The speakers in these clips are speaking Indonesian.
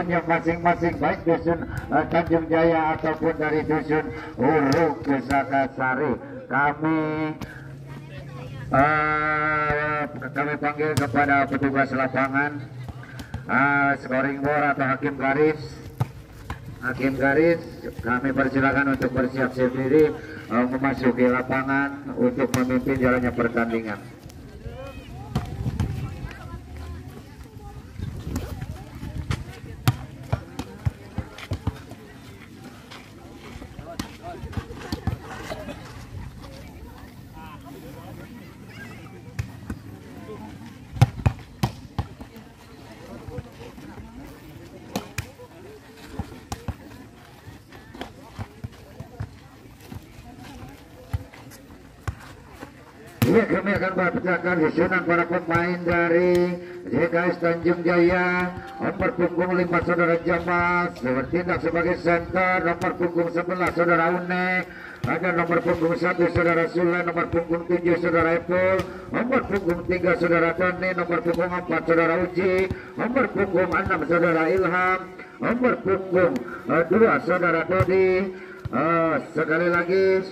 dusunnya masing-masing, baik dusun Tanjung Jaya ataupun dari dusun Uruk Pusakasari. Kami panggil kepada petugas lapangan, scoring board atau hakim garis. Kami persilakan untuk bersiap sendiri memasuki lapangan untuk memimpin jalannya pertandingan. Ya, kami akan membacakan susunan para pemain dari JKS Tanjung Jaya. Nomor punggung 5 saudara Jamal bertindak sebagai center. Nomor punggung 11 saudara Une. Ada nomor punggung 1 saudara Sule. Nomor punggung 7 saudara Epul. Nomor punggung 3 saudara Tony. Nomor punggung 4 saudara Uji. Nomor punggung 6 saudara Ilham. Nomor punggung 2 saudara Dodi. Sekali lagi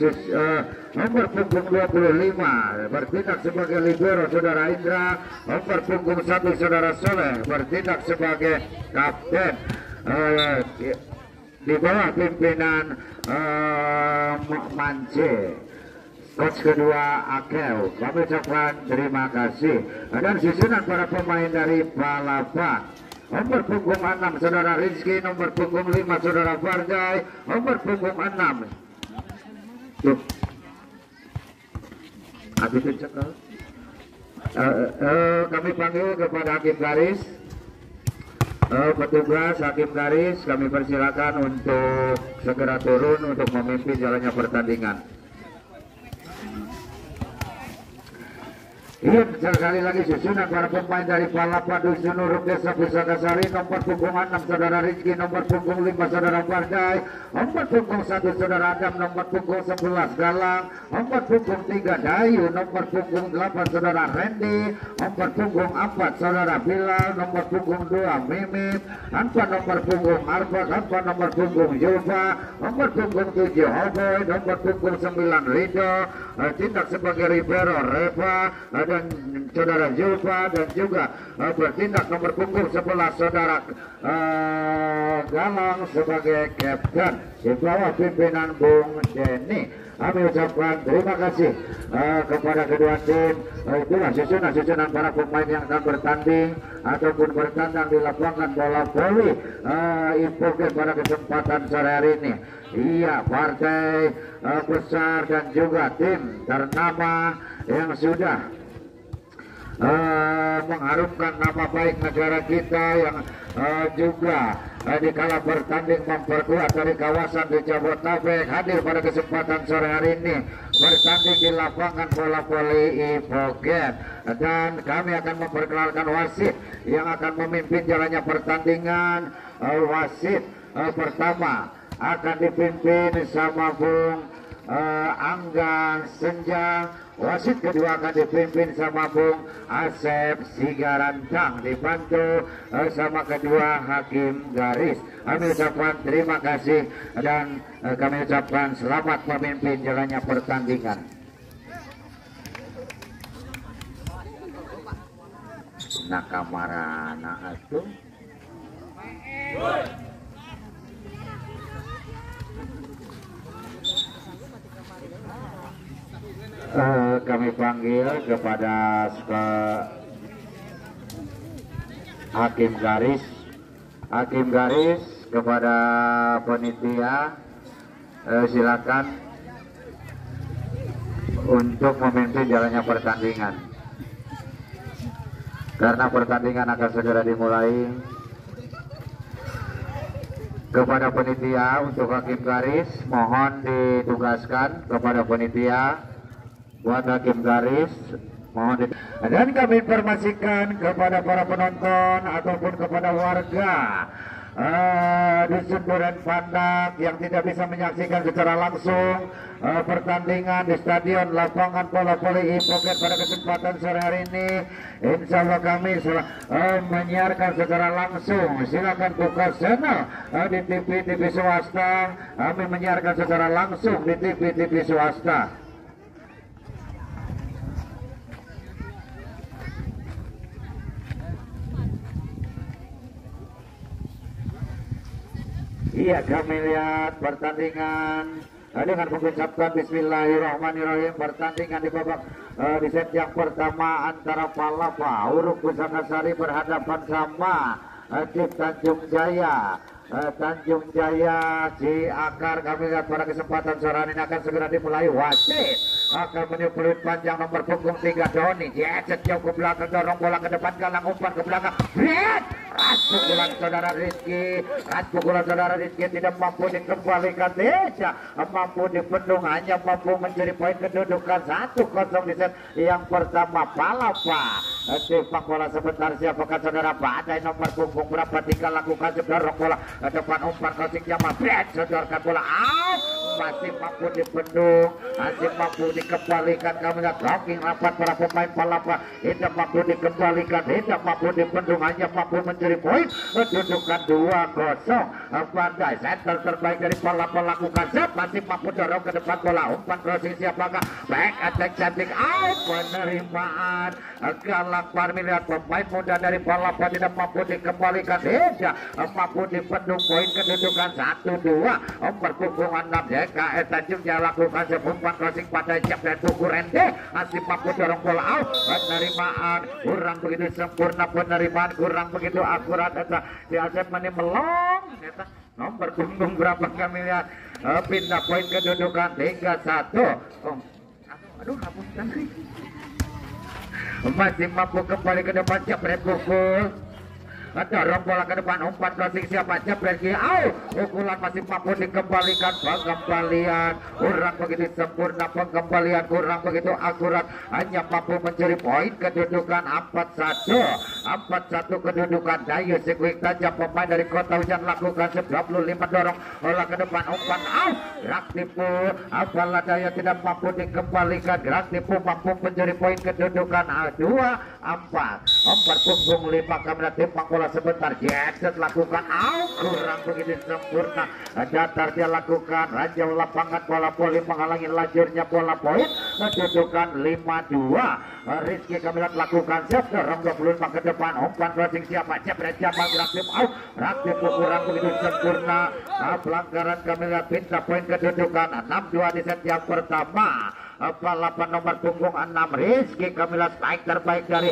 nomor punggung 25 bertindak sebagai libero saudara Indra. Nomor punggung 1 saudara Soleh bertindak sebagai kapten di bawah pimpinan Mance. Coach kedua Akel, kami ucapkan terima kasih. Dan susunan para pemain dari Palapa. Nomor punggung 6 saudara Rizky, nomor punggung 5 saudara Farjai, nomor punggung 6 kami panggil kepada hakim garis, petugas hakim garis, kami persilakan untuk segera turun untuk memimpin jalannya pertandingan. Iya, sekali lagi susunan para pemain dari Palapa Dusun Uruk Desa Pusakasari. Nomor punggung 6 saudara Rizky, nomor punggung 5 saudara Fardai, nomor punggung 1 saudara Adam, nomor punggung 11 Galang, nomor punggung 3 Dayu, nomor punggung 8 saudara Randy, nomor punggung 4 saudara Bilal, nomor punggung 2 Mimit, nomor punggung Arfa, nomor punggung Julfa, nomor punggung 7 Oboy, nomor punggung 9 Rido, tindak sebagai Rivero Reva, dan saudara Julfa, dan juga bertindak nomor punggung 11 saudara Galang sebagai kapten di bawah pimpinan Bung Denny. Kami ucapkan terima kasih kepada kedua tim. Itulah susunan para pemain yang akan bertanding ataupun bertandang di lapangan bola voli Info pada kesempatan sore hari ini. Iya, partai besar dan juga tim ternama yang sudah mengharumkan nama baik negara kita, yang juga di kala bertanding memperkuat dari kawasan di Jabodetabek, hadir pada kesempatan sore hari ini bertanding di lapangan bola voli Ipogen. Dan kami akan memperkenalkan wasit yang akan memimpin jalannya pertandingan. Wasit pertama akan dipimpin sama Bung Angga Senja. Wasit kedua akan dipimpin sama Bung Asep Sigarantang, dibantu sama kedua hakim garis. Kami ucapkan terima kasih dan kami ucapkan selamat memimpin jalannya pertandingan. Nakamara itu kami panggil kepada hakim garis kepada panitia, silakan untuk memimpin jalannya pertandingan karena pertandingan akan segera dimulai. Kepada panitia untuk hakim garis, mohon ditugaskan kepada panitia buat hakim garis, mohon dan kami informasikan kepada para penonton ataupun kepada warga Dusun Duren Pandak yang tidak bisa menyaksikan secara langsung pertandingan di stadion lapangan bola voli Ipoket pada kesempatan sore hari ini. Insya Allah kami menyiarkan secara langsung. Silakan buka channel di TV swasta. Kami menyiarkan secara langsung di TV swasta. Iya, kami lihat pertandingan dengan mengucapkan Bismillahirrahmanirrahim. Pertandingan di babak di set yang pertama antara Palapa Uruk Pusatasari berhadapan sama Cip Tanjung Jaya. Tanjung Jaya Ciakar. Kami lihat pada kesempatan sore ini akan segera dimulai. Wasit akan meniup peluit panjang nomor punggung 3 Doni. Jetset jauh ke belakang, dorong bola ke depan, galang umpan ke belakang. Ras pukulan saudara Rizky. Ras pukulan saudara Rizky tidak mampu dikembalikan. Tidak mampu dibendung, hanya mampu mencuri poin kedudukan 1-0 di set yang pertama. Palapa sepak bola sebentar. Siapakah saudara Badai nomor punggung berapa? 3 lakukan dorong bola ke depan, umpan crossing Jamal. Sedorkan bola out. Masih mampu dibendung, masih mampu dikembalikan. Kami lihat blocking rapat para pemain Palapa. Tidak mampu dikembalikan, tidak mampu dibendung, hanya mampu mencuri poin. Kedudukan 2-0. Badai center terbaik dari Palapa lakukan set, masih mampu dorong ke depan bola, umpan crossing siapakah? Back attack cantik out. Penerimaan galak Parmi. Lihat pemain muda dari Palapa tidak mampu dikembalikan, tidak mampu dibendung. Poin kedudukan 1-2. Perpunggung 6 JKS Tanjung Jaya lakukan umpan crossing pada jab dan buku Rende, masih mampu dorong bola out. Penerimaan kurang begitu sempurna, penerimaan kurang begitu akurat. Si Asep Mani melong nomor punggung berapa kami lihat. Pindah poin kedudukan 3-1. Aduh hapus nanti. Masih mampu kembali ke depan jabret pukul. Dorong bola ke depan, umpan crossing siapa? Jabret out. Pukulan masih mampu dikembalikan. Pengembalian kurang begitu sempurna, pengembalian kurang begitu akurat, hanya mampu mencuri poin kedudukan 4-1. 4-1 kedudukan. Dayu Sekuik tajam pemain dari Kota Hujan lakukan 95 dorong bola ke depan, umpan out. Gerak tipu apalah Daya tidak mampu dikembalikan. Gerak tipu mampu mencuri poin kedudukan 2-4. Umpan punggung 5 kamera timpang bola sebentar. Jetset lakukan out. Kurang begitu sempurna. Datar dia lakukan. Ranjau lapangan bola voli menghalangi lajurnya bola poin. Kedudukan 5-2. Rizky Kamilat lakukan set, dorong 25 ke depan, umpan crossing siapa? Jebret Jamal. Gerak tim out. Gerak tim kurang begitu sempurna. Pelanggaran Kamilat pindah poin kedudukan 6-2 di set yang pertama. Palapa nomor punggung 6 Rizky Kamilat strike terbaik dari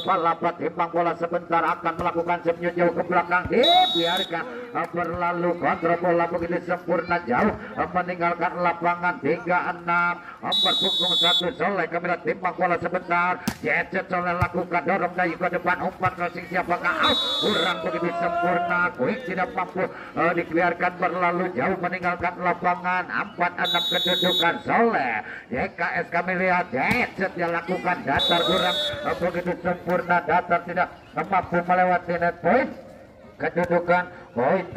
Palapa. Timbang bola sebentar, akan melakukan senyum jauh ke belakang, dibiarkan berlalu. Kontrol bola begitu sempurna, jauh meninggalkan lapangan. 3-6 nomor punggung 1 Soleh Kamilat. Timbang bola sebentar, Jetset Soleh lakukan, dorong Dayu ke depan, umpan crossing siapakah? Out. Kurang begitu sempurna. Quick tidak mampu dibiarkan berlalu, jauh meninggalkan lapangan. 4-6 kedudukan Soleh. JKS kami lihat Jetset dia lakukan, datar kurang begitu sempurna, datar tidak mampu melewati net point. Kedudukan 7-4.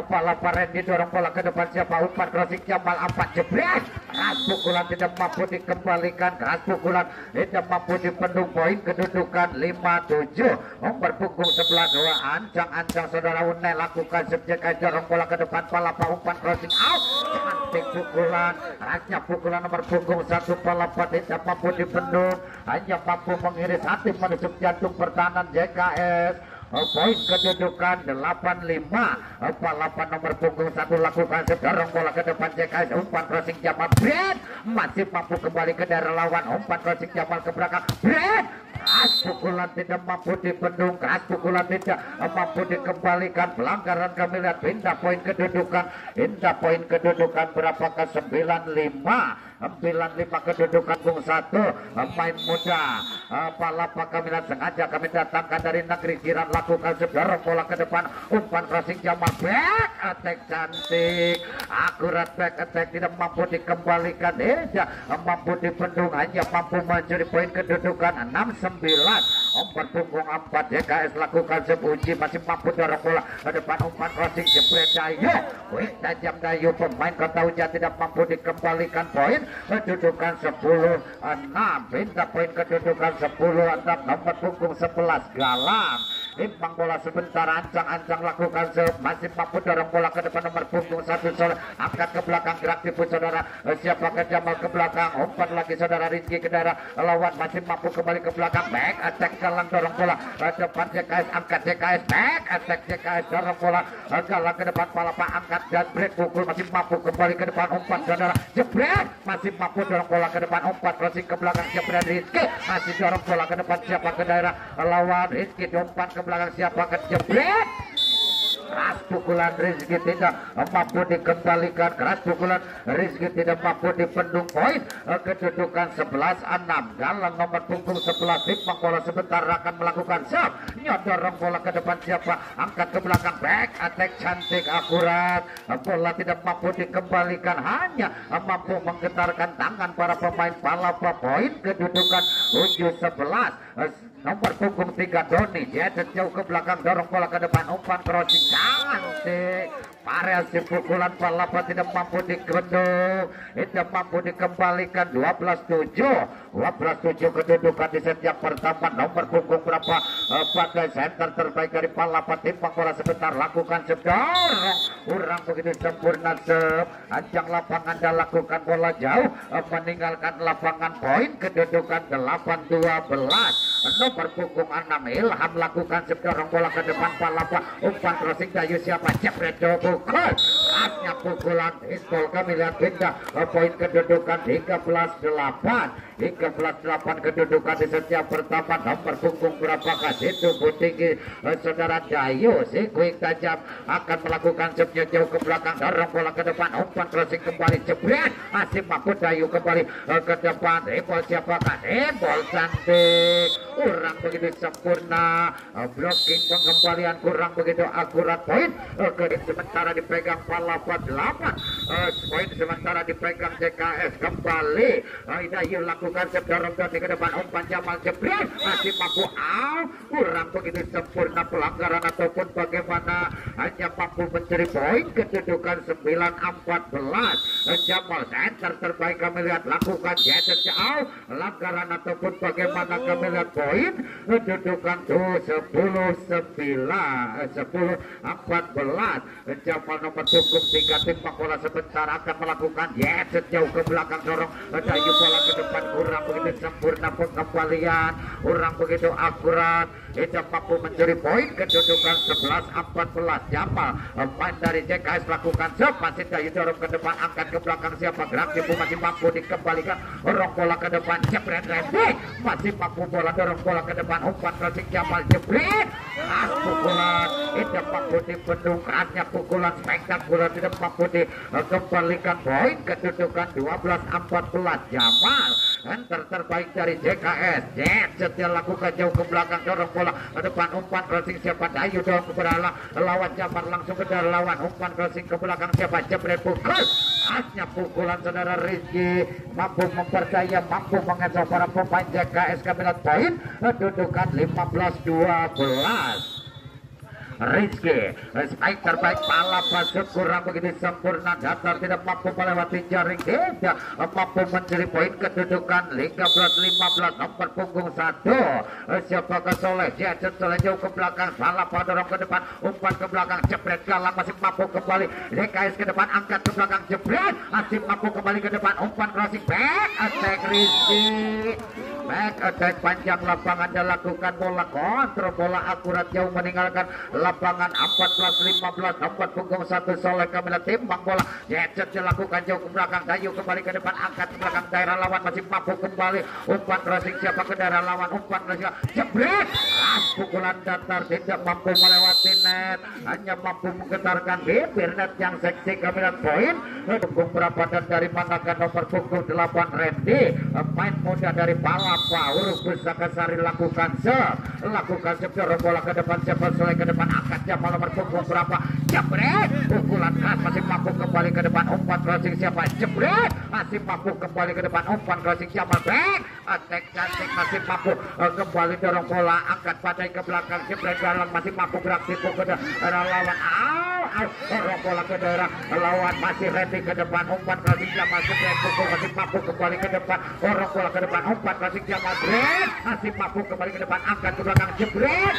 Palapa Randy dorong bola ke depan siapa? Umpan crossing Jamal 4 jebret. Keras pukulan tidak mampu dikembalikan. Keras pukulan tidak mampu dipendung. Poin kedudukan 5-7. Nomor punggung 11 2 ancang-ancang saudara Unai lakukan subjek dorong bola ke depan. Palapa umpan crossing out. Cantik pukulan. Kerasnya pukulan nomor punggung 1 Palapa tidak mampu dipendung. Hanya mampu mengiris hati menusuk jantung pertahanan JKS. Poin kedudukan 8-5. Palapa nomor punggung 1 lakukan dorong bola ke depan JKS. Umpan crossing Jamal Brad masih mampu kembali ke daerah lawan. Umpan crossing Jamal ke belakang Brad. Keras pukulan tidak mampu dibendung. Keras pukulan tidak mampu dikembalikan. Pelanggaran kami lihat. Pindah poin kedudukan. Pindah poin kedudukan berapakah? 9-5. 9-5 kedudukan Bung 1. Pemain muda Palapa kami lihat sengaja kami datangkan dari negeri jiran lakukan dorong bola ke depan. Umpan crossing Jamal. Back attack cantik akurat. Back attack tidak mampu dikembalikan. Tidak mampu dibendung, hanya mampu mencuri poin kedudukan 6-9. umpan punggung 4 JKS lakukan sepuji masih mampu dorong bola ke depan umpan crossing jebret Dayu wih tajam Dayu pemain Kota Hujan tidak mampu dikembalikan poin kedudukan 10-6 pindah poin kedudukan 10-6 nomor punggung 11 Galang imbang bola sebentar ancang-ancang lakukan masih mampu dorong bola ke depan nomor punggung 1 Soleh angkat ke belakang gerak tipu saudara siapa ke Jamal ke belakang umpan lagi saudara Rizky ke daerah lawan masih mampu kembali ke belakang back attack Galang dorong bola ke depan JKS angkat JKS back attack JKS dorong bola Galang ke depan Palapa angkat dan break pukul masih mampu kembali ke depan umpan saudara jebret masih mampu dorong bola ke depan umpan crossing ke belakang jebret Rizky masih dorong bola ke depan siapa ke daerah lawan Rizky umpan ke belakang siapa ke jebret keras pukulan Rizky tidak mampu dikembalikan keras pukulan Rizky tidak mampu dipendung poin kedudukan 11-6 Galang nomor punggung 11 timbang bola sebentar akan melakukan serve nyodorong bola ke depan siapa angkat ke belakang back attack cantik akurat bola tidak mampu dikembalikan hanya mampu menggetarkan tangan para pemain Palapa poin kedudukan 7-11 nomor punggung 3 Doni Jedet jauh ke belakang dorong bola ke depan umpan crossing cantik variasi pukulan Palapa tidak mampu digendong tidak mampu dikembalikan 12-7 kedudukan di set yang pertama nomor punggung berapa pada center terbaik dari Palapa timbang bola sebentar lakukan sedorong kurang begitu sempurna anjang lapangan dan lakukan bola jauh meninggalkan lapangan poin kedudukan 8-12 nomor punggung 6 Ilham lakukan sedorong bola ke depan Palapa umpan crossing Dayu siapa jebret pukul khasnya pukulan pistol kami lihat pindah poin kedudukan 13-8 kedudukan di setiap pertama nomor punggung berapakah itu tinggi saudara Dayu si quick tajam akan melakukan serve jauh ke belakang dorong bola ke depan umpan crossing kembali jebret masih mampu Dayu kembali ke depan rebol siapakah rebol cantik kurang begitu sempurna blocking pengembalian kurang begitu akurat poin sementara dipegang Palapa 8 poin sementara dipegang JKS kembali Dayu lakukan sedorong ke depan umpan Jamal jebret masih mampu kurang begitu sempurna pelanggaran ataupun bagaimana hanya mampu mencuri poin kedudukan 9-14 Jamal center terbaik kami lihat lakukan Jedet jauh pelanggaran ataupun bagaimana kami lihat poin kedudukan 10-14 Jamal nomor punggung 3 timbang bola sebentar akan melakukan Jedet jauh ke belakang dorong Dayu bola ke depan kurang begitu sempurna pengembalian kurang begitu akurat tidak mampu mencuri poin kedudukan 11-14 Jamal main dari JKS lakukan serve masih Dayu dorong ke depan angkat ke belakang siapa gerak tipu masih mampu dikembalikan dorong bola ke depan jebret Randy masih mampu bola dorong bola ke depan umpan crossing Jamal jebret pukulan tidak mampu dibendung kerasnya pukulan spektakuler tidak mampu dikembalikan poin kedudukan 12-14 Jamal enter terbaik dari JKS setelah lakukan jauh ke belakang dorong bola ke depan umpan crossing siapa Dayu dorong ke belakang lawan Jamal langsung ke dalam lawan umpan crossing ke belakang siapa jebret pukul khasnya pukulan saudara Rizky mampu mempercaya mampu mengejar para pemain JKS kamilat poin kedudukan 15-12 Rizky spike terbaik Palapa kurang begitu sempurna datar tidak mampu melewati jaring tidak mampu mencuri poin kedudukan 13-15 nomor punggung 1 siapakah Soleh Jedet Soleh jauh ke belakang Palapa dorong ke depan umpan ke belakang jebret Galang masih mampu kembali JKS ke depan angkat ke belakang jebret masih mampu kembali ke depan umpan crossing back attack Rizky back attack panjang lapangan dan lakukan bola kontrol bola akurat jauh meninggalkan lapangan 14-15 nomor punggung 1 Soleh kamilah timbang bola Jedet dilakukan jauh ke belakang Dayu kembali ke depan angkat ke belakang daerah lawan masih mampu kembali umpan crossing siapa ke daerah lawan umpan crossing jebret pukulan datar tidak mampu melewati net hanya mampu menggetarkan bibir net yang seksi kamilah poin punggung berapa dan dari manakah nomor punggung 8 Randy main muda dari Palapa huruf Pusakasari lakukan serve bola ke depan siapa Soleh ke depan angkat Jamal nomor punggung berapa jebret pukulan keras masih mampu kembali ke depan umpan umpan crossing siapa jebret masih mampu kembali ke depan umpan crossing Jamal back attack cantik masih mampu kembali dorong bola angkat batai ke belakang jebret dalam masih mampu gerak tipu ke daerah lawan dorong bola ke daerah lawan masih ready ke depan umpan crossing Jamal jebret pukul masih mampu kembali ke depan dorong bola ke depan umpan crossing Jamal jebret masih mampu kembali ke depan angkat ke belakang jebret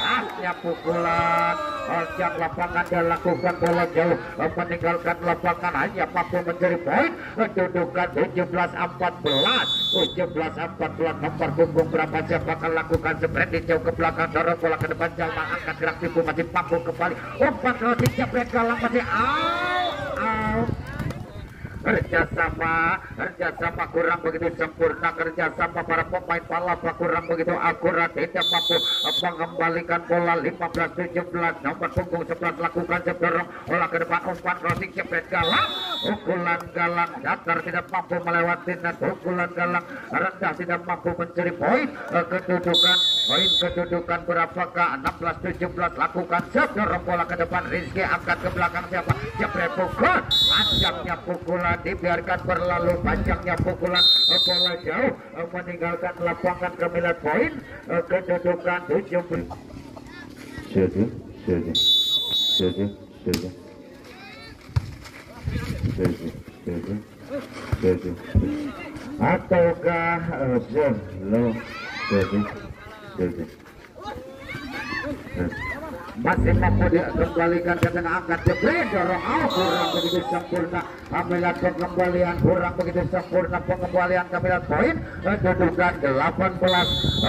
asnya pukulan jam lapangan dan lakukan bola jauh meninggalkan lapangan hanya mampu mencari poin kedudukan 17-14 nomor punggung berapa siapa akan lakukan spread di jauh ke belakang dorong bola ke depan Jalma angkat gerak tipu masih mampu kembali umpan crossing jebret galang masih out kerjasama kurang begitu sempurna kerjasama para pemain Palapa kurang begitu akurat tidak mampu mengembalikan bola 15-17 nomor punggung 11 lakukan dorong bola ke depan umpan crossing jebret galang pukulan galang datar tidak mampu melewati net pukulan galang rendah tidak mampu mencuri poin kedudukan berapakah 16-17 lakukan dorong bola ke depan Rizky angkat ke belakang siapa jebret pukul panjangnya pukulan dibiarkan berlalu panjangnya pukulan bola jauh meninggalkan lapangan kemilat poin kedudukan 17 ataukah masih mampu dikembalikan ke tengah angkat jebret dorong kurang begitu sempurna Kamilat pengembalian kurang begitu sempurna pengembalian Kamilat poin kedudukan 18-17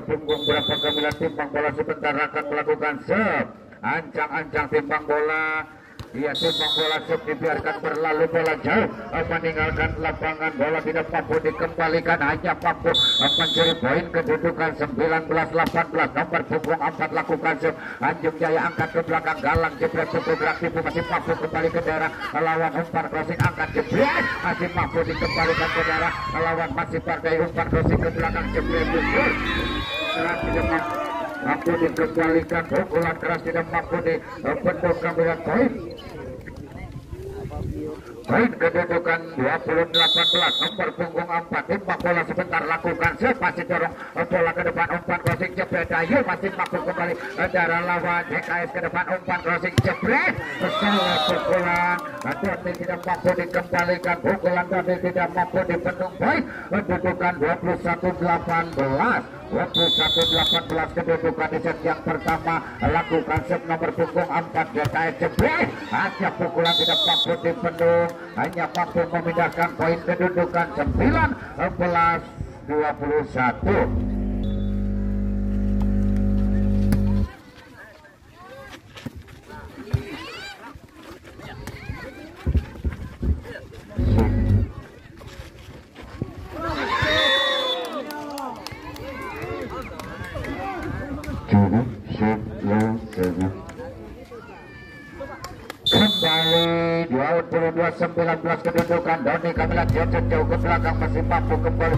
punggung berapa Kamilat timbang bola sebentar akan melakukan serve ancang-ancang timbang bola dia timbang bola dibiarkan berlalu bola jauh meninggalkan lapangan bola tidak mampu dikembalikan hanya mampu mencuri poin kedudukan 19-18 nomor punggung 4 lakukan Anjung Jaya angkat ke belakang galang jebret pukul gerak tipu masih mampu kembali ke daerah lawan umpan crossing angkat jebret masih mampu dikembalikan ke daerah lawan masih partai umpan crossing ke belakang jebret pukul keras tidak mampu dikembalikan pukulan keras tidak mampu dibendung Kamilat poin kedudukan 20-18 nomor punggung 4 timbang bola sebentar lakukan masih dorong bola ke depan umpan crossing jebret Ayu masih mampu kembali darah lawan DKS ke depan umpan crossing jebret salah pukulan tapi tidak mampu dikembalikan pukulan tapi tidak mampu dibendung poin kedudukan 21-18 kedudukan di set yang pertama lakukan set nomor punggung 4 DKS jebret hanya pukulan tidak mampu dibendung hanya mampu memindahkan poin kedudukan 19-21 kembali 22-19 kedudukan Doni Kamilat jauh ke belakang masih mampu kembali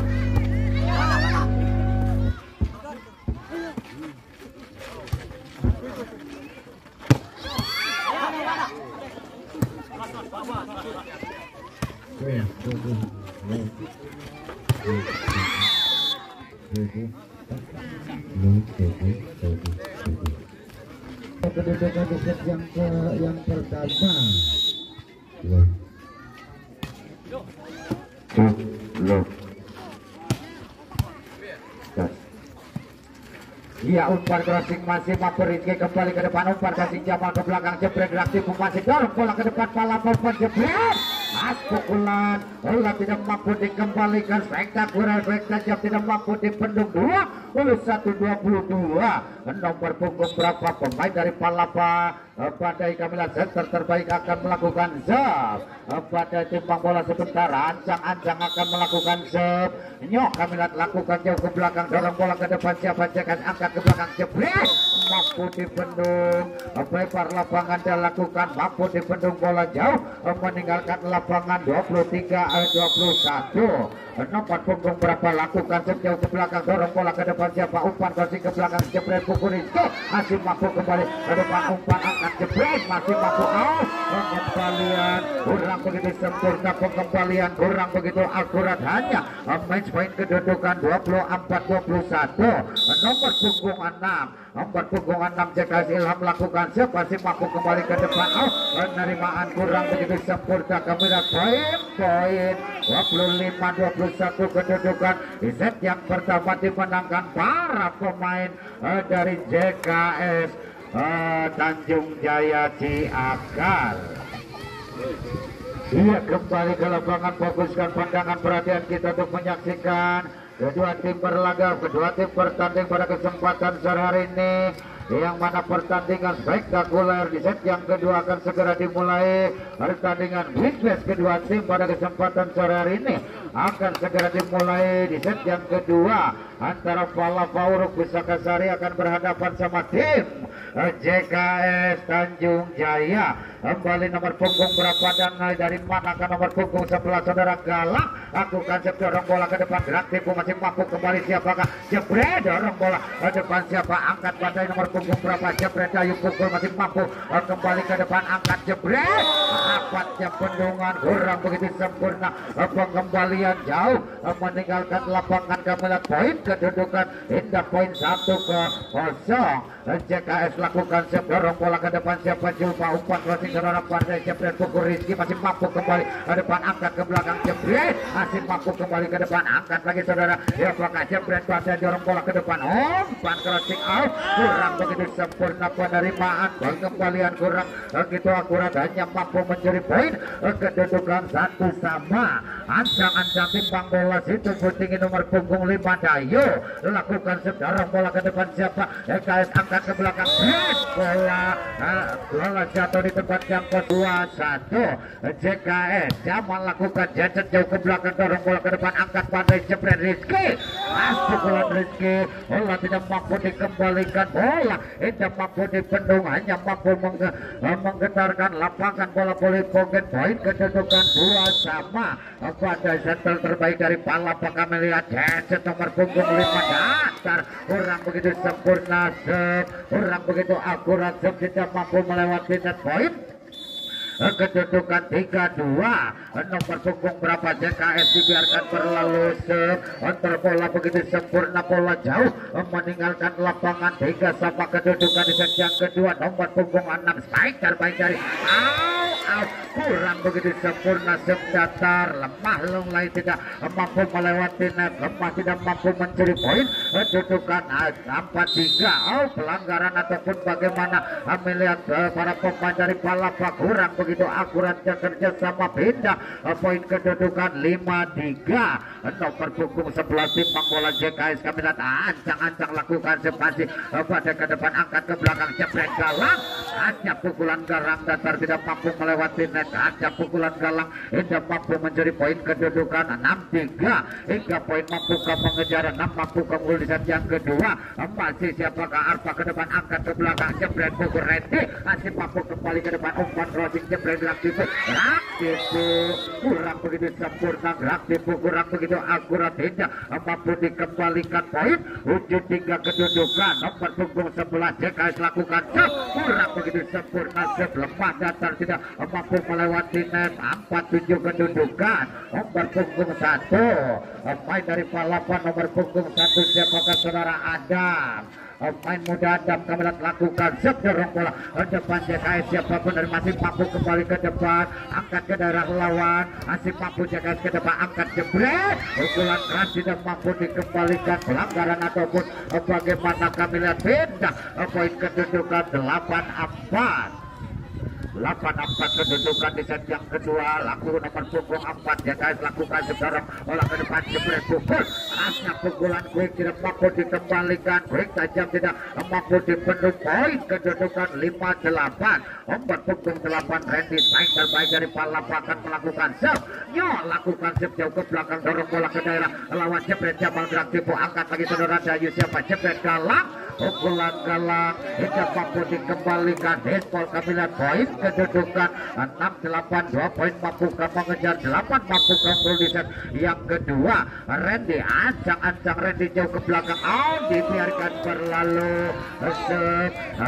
kedudukan di set yang pertama umpan crossing masih mampu Rizky kembali ke depan umpan crossing Jamal ke belakang jebret reaktif masih dorong bola ke depan Palapa umpan jebret pukulan bola tidak mampu dikembalikan spektakuler tajam tidak mampu dibendung 21-22 nomor punggung berapa pemain dari Palapa pada kami lihat center terbaik akan melakukan serve. Pada timbang bola sebentar, ancang-ancang akan melakukan serve. Nyok kami lihat lakukan jauh ke belakang, dorong bola ke depan, siapa cekan angkat ke belakang, jebret mampu dibendung. Lebar lapangan dan lakukan, mampu dibendung bola jauh, meninggalkan lapangan 23-21. Nomor punggung berapa lakukan sejauh ke belakang, dorong bola ke depan, siapa umpan kasih ke belakang, jebret pukul itu masih mampu kembali ke depan, umpan angkat jebret masih mampu out. Pengembalian kurang begitu sempurna, pengembalian kurang begitu akurat, hanya match point kedudukan 24-21. Nomor punggung 6 JKS Ilham lakukan masih mampu kembali ke depan, penerimaan kurang begitu sempurna, kemudian poin 25-21 kedudukan di set yang pertama dimenangkan para pemain dari JKS Tanjung Jaya Ciakar. Dia kembali ke lapangan, fokuskan pandangan perhatian kita untuk menyaksikan kedua tim berlaga, kedua tim bertanding pada kesempatan sore hari ini, yang mana pertandingan spektakuler di set yang kedua akan segera dimulai. Pertandingan big match kedua tim pada kesempatan sore hari ini akan segera dimulai di set yang kedua antara Palapa Uruk Pusakasari akan berhadapan sama tim JKS Tanjung Jaya. Kembali nomor punggung berapa dan dari manakah nomor punggung sebelah saudara Galak? Lakukan dorong bola ke depan, gerak tipu masih mampu kembali, siapakah? Jebret dorong bola ke depan, siapa? Angkat badai nomor punggung berapa? Jebret Dayu pukul masih mampu kembali ke depan, angkat jebret. Rapatnya bendungan kurang begitu sempurna, pengembalian jauh meninggalkan lapangan. Kami lihat poin kedudukan indah, poin 1-0. JKS lakukan dorong bola ke depan, siapa? Jumpa umpan crossing ke arah partai, jebret pukul Rizky masih mampu kembali ke depan, angkat ke belakang, jebret masih mampu kembali ke depan, angkat lagi saudara, siapakah? Jebret partai dorong bola ke depan, umpan crossing out kurang begitu sempurna, penerimaan pengembalian kurang begitu akurat, hanya mampu mencuri poin. Kedudukan 1-1. Ancang-ancang timbang bola situ tinggi nomor punggung 5 Dayo lakukan dorong bola ke depan, siapa? JKS angkat ke belakang, bola jatuh di tempat yang kedua 1. JKS Jamal lakukan jajat jauh ke belakang, dorong bola ke depan, angkat pandai, jebret Rizky, pukulan Rizky, bola tidak mampu dikembalikan, bola tidak mampu dibendung, hanya mampu menggetarkan lapangan, bola boleh poin kedudukan 2-2. Pada center terbaik dari Palapa kami lihat jajat nomor punggung 5 datar kurang begitu sempurna, kurang begitu akurat, tidak mampu melewati net point. Kedudukan 3-2. Nomor punggung berapa? JKS dibiarkan berlalu, antar bola begitu sempurna, bola jauh meninggalkan lapangan 3 sama. Kedudukan di set yang kedua nomor punggung 6 spike terbaik dari kurang begitu sempurna, datar lemah, lunglai, tidak mampu melewati net, lemah, tidak mampu mencuri poin. Kedudukan 4-3. Pelanggaran ataupun bagaimana melihat para pemain dari Palapa kurang begitu akuratnya kerja sama, pindah poin. Kedudukan 5-3. Nomor punggung 11 timbang bola JKS kami lihat ancang-ancang lakukan spasi pada ke depan, angkat ke belakang, jebret Galang, hanya pukulan Garang datar tidak mampu melewati net, ada pukulan Galang tidak mampu mencuri poin. Kedudukan 6-3. Hingga poin mampukah mengejar 6, mampu unggul di set yang kedua. Masih siapakah? Arpa ke depan, angkat ke belakang, jebret pukul Randy masih mampu kembali ke depan, umpan crossing, jebret gerak tipu kurang begitu sempurna, gerak tipu kurang begitu akurat, tidak mampu dikembalikan poin. 7-3 kedudukan. Nomor punggung 11 JKS lakukan kurang begitu sempurna, lemah datar tidak mampu melewati net. 4-7 kedudukan. Nomor punggung 1 main dari Palapa, nomor punggung 1 siapakah saudara? Adam, main muda Adam kami lakukan dorong bola ke depan JKS, siapapun dari masih mampu kembali ke depan, angkat ke daerah lawan, masih mampu JKS ke depan, angkat jebret, pukulan keras tidak mampu dikembalikan, pelanggaran ataupun bagaimana kami lihat, pindah poin. Kedudukan 8-4. 8-4 kedudukan di set yang kedua. Laku nomor punggung 4 JKS lakukan sedorong bola ke depan jebret pukul. Asnya pukulan quick tidak mampu dikembalikan. Quick tajam tidak mampu dibendung. Poin kedudukan 5-8. Umpan punggung 8 Randy Sain terbaik dari Palapa akan melakukan serve. Nyo lakukan serve jauh ke belakang dorong bola ke daerah lawan jebret Jamal Gerak tipu angkat lagi saudara Dayu siapa jebret galang. Pukulan galang tidak mampu dikembalikan. Handball Kamilan poin kedudukan 6-8. 2 poin mampu mengejar 8 mampu kontrol di set yang kedua. Randy ancang-ancang Randy jauh ke belakang. Dibiarkan berlalu.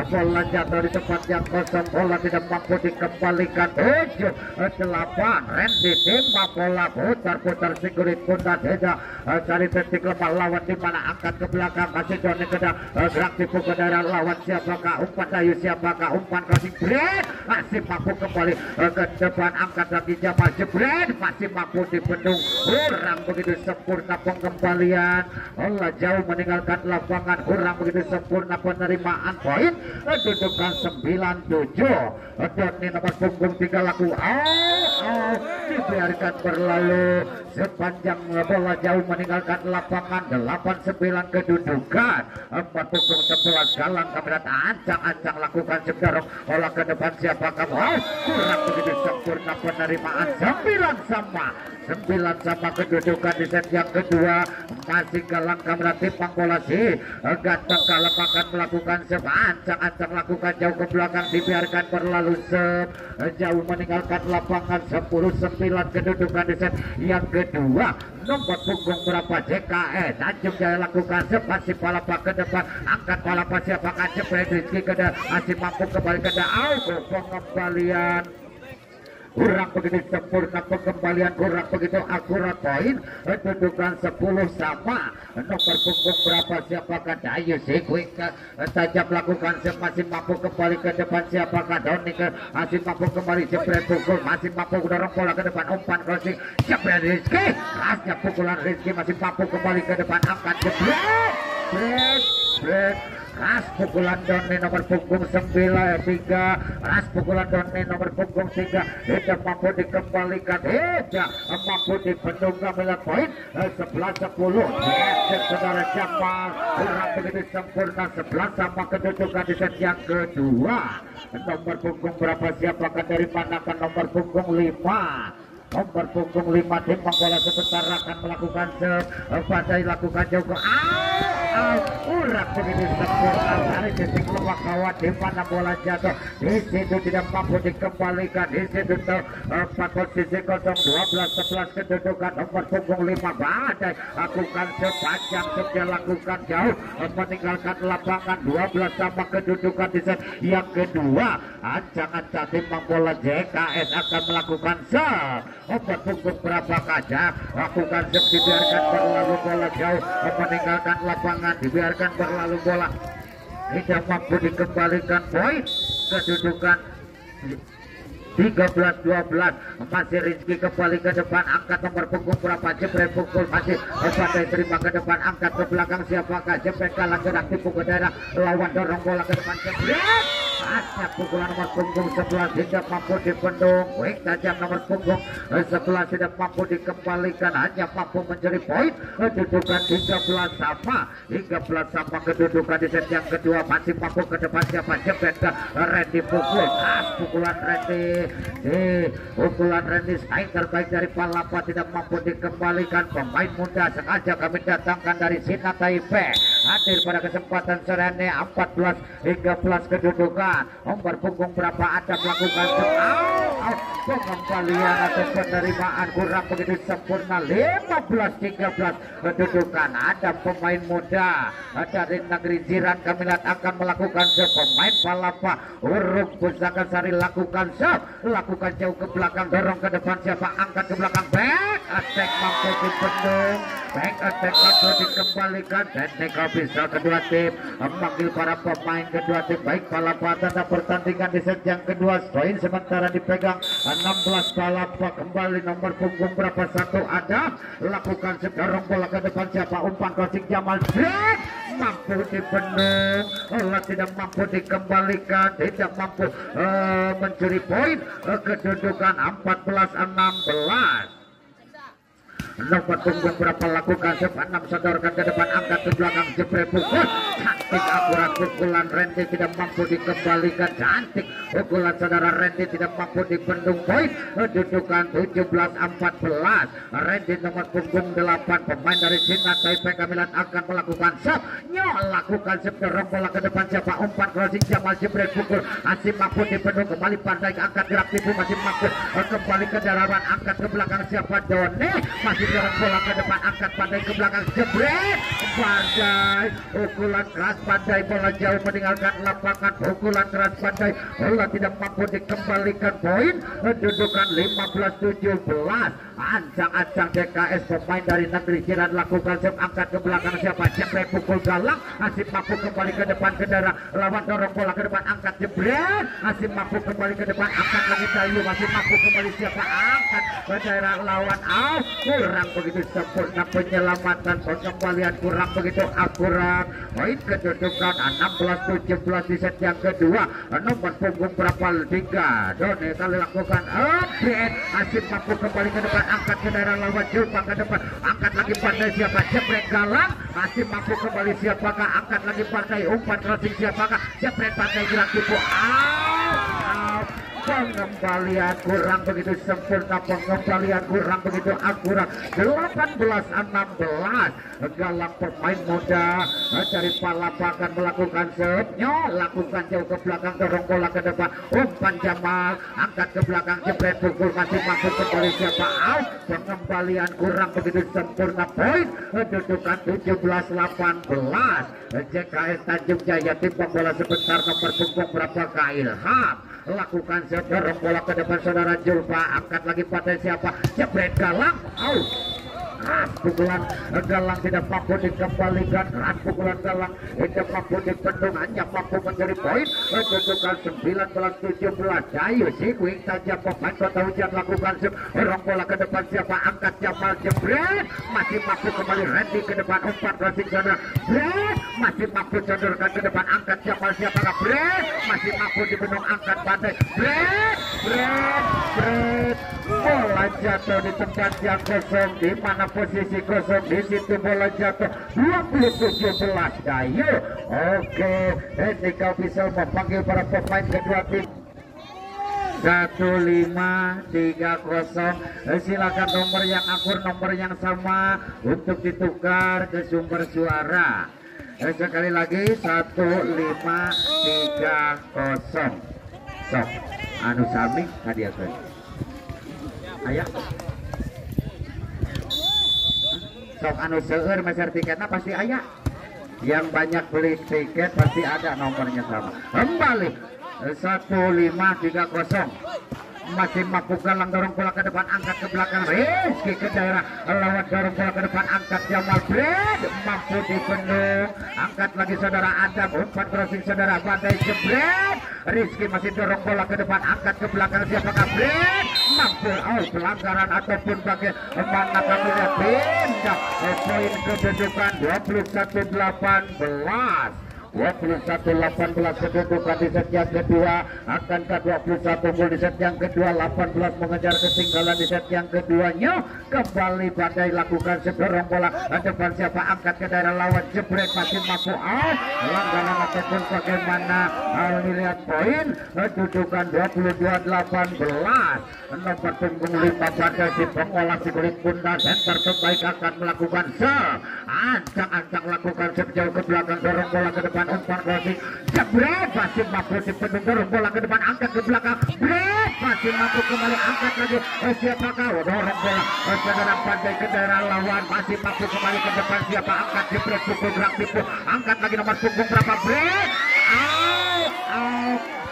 Bola jatuh di tempat yang kosong. Bola tidak mampu dikembalikan. 7-8. Randy timba bola putar-putar sikurit punta tidak cari titik lemah lawan di mana angkat ke belakang masih Doni Kedah gerak tipu ke daerah lawan siapakah umpan Dayu siapakah umpan kasih Jebret masih mampu kembali ke depan angkat lagi Jamal Jebret masih mampu dibendung kurang begitu sempurna pengembalian Allah jauh meninggalkan lapangan kurang begitu sempurna penerimaan poin kedudukan 9-7. Doni nomor punggung 3 laku dibiarkan berlalu sepanjang bola jauh meninggalkan lapangan 8-9 kedudukan 4 punggung 11 galang Kamilat ancang-ancang lakukan sedorong bola ke depan siapakah kurang begitu sempurna penerimaan 9 sama kedudukan di set yang kedua masih galang Kamilat timpang bola si ganteng galang akan melakukan ancang-ancang lakukan jauh ke belakang dibiarkan berlalu jauh meninggalkan lapangan 10-9 kedudukan di set yang kedua. Nomor punggung berapa JKS Tanjung Jaya lakukan sepasi Palapa ke depan angkat Palapa siapakah Jebret Rizky ke depan masih mampu kembali ke depan pengembalian kurang begitu sempurna pengembalian kurang begitu akurat poin kedudukan 10 sama. Nomor punggung berapa siapakah Dayu Quick tajam lakukan masih mampu kembali ke depan siapakah Doni masih mampu kembali Jebret pukul masih mampu dorong bola ke depan umpan crossing Jebret Rizky kerasnya pukulan Rizky masih mampu kembali ke depan angkat Jebret ras pukulan Doni nomor punggung 9-3 ras pukulan Doni nomor punggung 3 tidak mampu dikembalikan tidak mampu dibendung Kamilat poin 11-10 saudara Jamal kurang begitu sempurna 11 sama kedudukan di set yang kedua. Nomor punggung berapa siapakah dari Panakan nomor punggung 5 nomor punggung 5 tim bola sebentar akan melakukan badai lakukan jauh kurang begitu sempurna dari titik lemah kawan di mana bola jatuh di situ tidak mampu dikembalikan di situ posisi 0-12-11 kedudukan nomor punggung 5 badai lakukan sepanjang dia lakukan jauh meninggalkan lapangan 12 sama kedudukan di set yang kedua. Ancang-ancang tim bola JKS akan melakukan nomor punggung berapa kaca lakukan dibiarkan berlalu bola jauh meninggalkan lapangan dibiarkan berlalu bola tidak mampu dikembalikan poin kedudukan 13-12 masih Rizky kembali ke depan angkat nomor punggung berapa Jebret pukul masih badai terima ke depan angkat ke belakang siapakah Jebret kalah gerak tipu ke daerah lawan dorong bola ke depan Jebret asnya pukulan nomor punggung 11 tidak mampu dibendung quick tajam nomor punggung 11 tidak mampu dikembalikan hanya mampu mencuri poin kedudukan 13 sama kedudukan di set yang kedua masih mampu ke depan siapa Jebret ke Randy pukul pukulan Randy pukulan Randy Sain terbaik dari Palapa tidak mampu dikembalikan pemain muda sengaja kami datangkan dari Sina Taipei hadir pada kesempatan sore ini 14-13 kedudukan nomor punggung berapa ada melakukan pengembalian atau penerimaan kurang begitu sempurna 15-13 kedudukan ada pemain muda dari negeri jiran Kamilat akan melakukan pemain Palapa Uruk Pusaka Sari lakukan lakukan jauh ke belakang dorong ke depan siapa angkat ke belakang back attack mampu dibendung back attack mampu dikembalikan dan bisa kedua tim memanggil para pemain kedua tim baik Palapa tanda pertandingan di set yang kedua poin sementara dipegang 16 Palapa kembali nomor punggung berapa satu ada lakukan sedorong bola ke depan siapa umpan crossing Jamal mampu dibendung, tidak mampu dikembalikan, tidak mampu mencuri poin. Kedudukan 14-16. Nomor punggung berapa lakukan 6 sodorkan ke depan, angkat ke belakang, jebret pukul cantik, akurat pukulan Randy tidak mampu dikembalikan, cantik pukulan saudara Randy tidak mampu dibendung, poin kedudukan 17-14. Randy nomor punggung 8 pemain dari Cina Taipei Kamilan akan melakukan serve, lakukan serve, dorong bola ke depan, siapa umpan crossing, Jamal jebret pukul, masih mampu dibendung, kembali pandai angkat gerak tipu, masih mampu kembali ke dalaman, angkat ke belakang, siapa Doni, masih dorong bola ke depan, angkat pandai ke belakang, jebret pandai, pukulan keras pandai, bola jauh meninggalkan lapangan, pukulan keras pandai, bola tidak mampu dikembalikan, poin kedudukan 15-17. Ancang-ancang DKS pemain dari negeri Jiran lakukan serve, angkat ke belakang, siapa jebret pukul galang, masih mampu kembali ke depan ke daerah lawan, dorong bola ke depan, angkat jebret, masih mampu kembali ke depan, angkat lagi Dayu, masih mampu kembali, siapa angkat ke daerah lawan, kurang begitu sempurna penyelamatan, pengembalian kurang begitu akurat, poin kedudukan 16-17 di set yang kedua. Nomor punggung berapa 3 Doni kali lakukan upgrade, masih mampu kembali ke depan, angkat ke daerah lawan, jumpa ke depan, angkat lagi pandai, siapa jebret galang, masih mampu kembali, siapakah angkat lagi pandai, umpan crossing, siapakah jebret pandai, gerak tipu, pengembalian kurang begitu sempurna, pengembalian kurang begitu akurat. 18-16. Galang pemain muda dari Palapa akan melakukan serve, lakukan jauh ke belakang, dorong bola ke depan, umpan Jamal, angkat ke belakang, jebret pukul, masih mampu kembali, siapa out, pengembalian kurang begitu sempurna, poin kedudukan 17-18. JKS Tanjung Jaya timbang bola sebentar, nomor punggung berapa Ilham lakukan serve, dorong bola ke depan, saudara Julfa, angkat lagi pada siapa, jebret galang, out. Pukulan galang tidak mampu dikembalikan, pukulan galang tidak mampu dibendung, hanya mampu mencari poin kedudukan 19-17. Dayu Sikuing saja pemain Kota Hujan lakukan dorong bola ke depan, siapa angkat Jamal jebret, masih mampu kembali Randy ke depan, umpan crossing saudara Bret, masih mampu sodorkan ke depan, angkat Jamal, siapa Bret, masih mampu dibendung, angkat pandai Bret, bola jatuh di tempat yang kosong, di mana posisi kosong, di situ bola jatuh. 27-11 Dayu. Oke, ini kau bisa memanggil para pemain kedua tim. 1530. Silakan nomor yang akur, nomor yang sama untuk ditukar ke sumber suara. Sekali lagi 1530. Sok anu sami hadiah kan. Ayah sok anu seueur meser tiketnya pasti ayah, yang banyak beli tiket pasti ada nomornya sama. Kembali 1530, masih mampu galang, dorong bola ke depan, angkat ke belakang, Rizky ke daerah lawan, dorong bola ke depan, angkat Jamal Bret, mampu dibendung, angkat lagi saudara Adam, umpan crossing saudara Badai jebret, Rizky masih dorong bola ke depan, angkat ke belakang, siapakah Bret, mampu pelanggaran ataupun bagaimana kami lihat, pindah poin kedudukan 21-18. 21-18 kedudukan di set yang kedua. Akankah 21 gol di set yang kedua, 18 mengejar ketinggalan di set yang keduanya. Kembali Badai lakukan sedorong bola depan, siapa angkat ke daerah lawan, jebret, masih mampu out, langganan ataupun bagaimana melihat poin kedudukan 22-18. Nomor punggung 5 Badai si pengolah si kulit bunda, center terbaik akan melakukan serve, ancang-ancang lakukan serve jauh ke belakang, dorong bola ke depan, umpan crossing jebret, masih mampu dipendung, dorong bola ke depan, angkat ke belakang, Bret, masih mampu kembali, angkat lagi, siapakah dorong bola saudara Badai ke daerah lawan, masih mampu kembali ke depan, siapa angkat jebret, pukul gerak tipu, angkat lagi nomor punggung berapa Bret,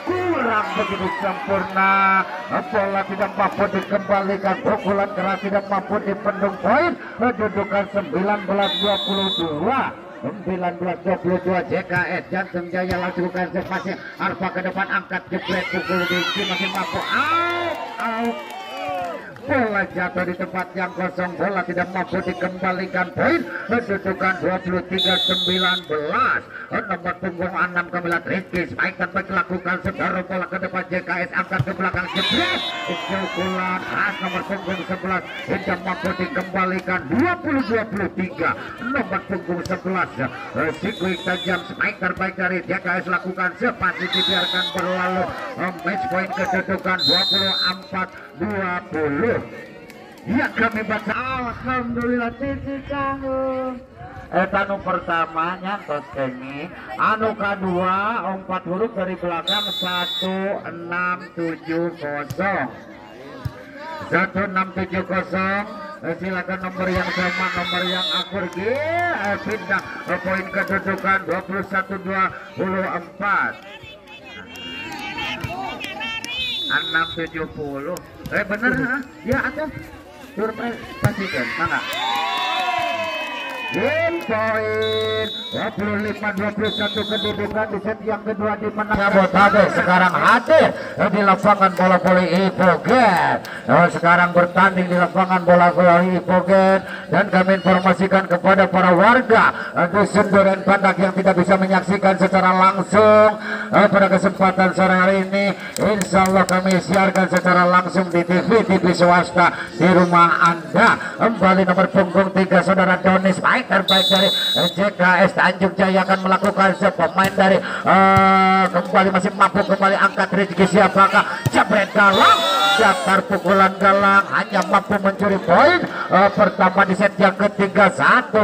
kurang begitu sempurna, bola tidak mampu dikembalikan, pukulan keras tidak mampu dipendung, poin kedudukan 19-22. 19-22 JKS Jantung Jaya lakukan spasi, Arfa ke depan, angkat jebret, pukul tinggi, masih mampu out. bola jatuh di tempat yang kosong, bola tidak mampu dikembalikan, poin kedudukan 23-19. Nomor punggung 6 Kamilat Rizky Spike tanpa dilakukan, saudara bola ke depan JKS angkat ke belakang, jebret pukulan khas nomor punggung 11 tidak mampu dikembalikan, 20-23. Nomor punggung 11 Sikuik tajam Spike terbaik dari JKS lakukan, sepasti dibiarkan berlalu. Match point kedudukan 24-20. Ya kami baca alhamdulillah Cici Cahung. Anu pertama nyantos kene, anu kedua 4 huruf dari belakang 1670. 1670. Silakan nomor yang sama, nomor yang akur pindah poin kedudukan 21-24. 670. Bener ya atuh. Pastikan mana? Game point 25-21 kedudukan di set yang kedua di menang Jabodetabek sekarang hadir di lapangan bola voli Ipogen. Sekarang bertanding di lapangan bola voli Ipogen dan kami informasikan kepada para warga dusun Duren Pandak yang tidak bisa menyaksikan secara langsung pada kesempatan sore hari ini. Insya Allah kami siarkan secara langsung di TV swasta di rumah Anda. Kembali nomor punggung 3 saudara Doni Spike terbaik dari JKS Tanjung Jaya akan melakukan pemain dari kembali masih mampu kembali angkat rezeki, siapakah jebret galang, datar pukulan galang hanya mampu mencuri poin pertama di set yang ketiga 1-0.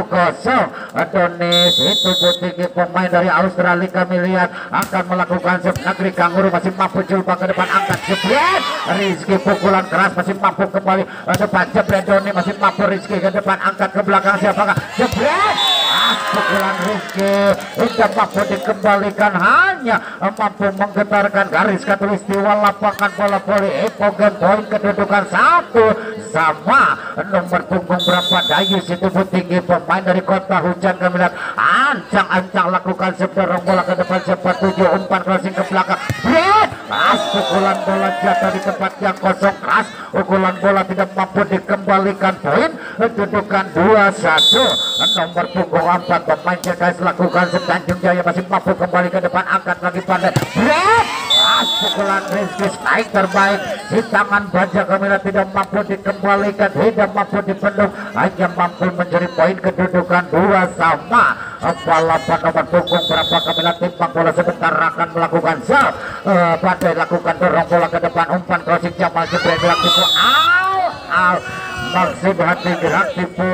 Adonis itu tinggi pemain dari Australia kami lihat akan melakukan set. Negeri Kanguru masih mampu coba ke depan angkat jebret, Rizky pukulan keras masih mampu kembali depan jebret, Doni masih mampu, Rizky ke depan angkat ke belakang, siapakah jebret, pukulan Rizky tidak mampu dikembalikan, hanya mampu menggetarkan garis katulistiwa lapangan bola voli Ipogen. Poin kedudukan 1 sama. Nomor punggung berapa Dayus itu tinggi pemain dari Kota Hujan kami lihat ancang-ancang lakukan sedorong bola ke depan, cepat 7 umpan crossing ke belakang, pukulan bola jatuh di tempat yang kosong, keras pukulan bola tidak mampu dikembalikan, poin kedudukan 2-1. Nomor punggung 4 pemain JKS lakukan, Tanjung Jaya masih mampu kembali ke depan, angkat lagi pandai, pukulan Rizky Spike terbaik di tangan baja kamera tidak mampu dikembalikan, tidak mampu dipendung, hanya mampu mencuri poin kedudukan 2 sama. Balapan nomor punggung berapa kamera timbang bola sebentar akan melakukan serve, badai lakukan dorong bola ke depan, umpan crossing Jamal jebret dilakukan, Maksud hati gerak tipu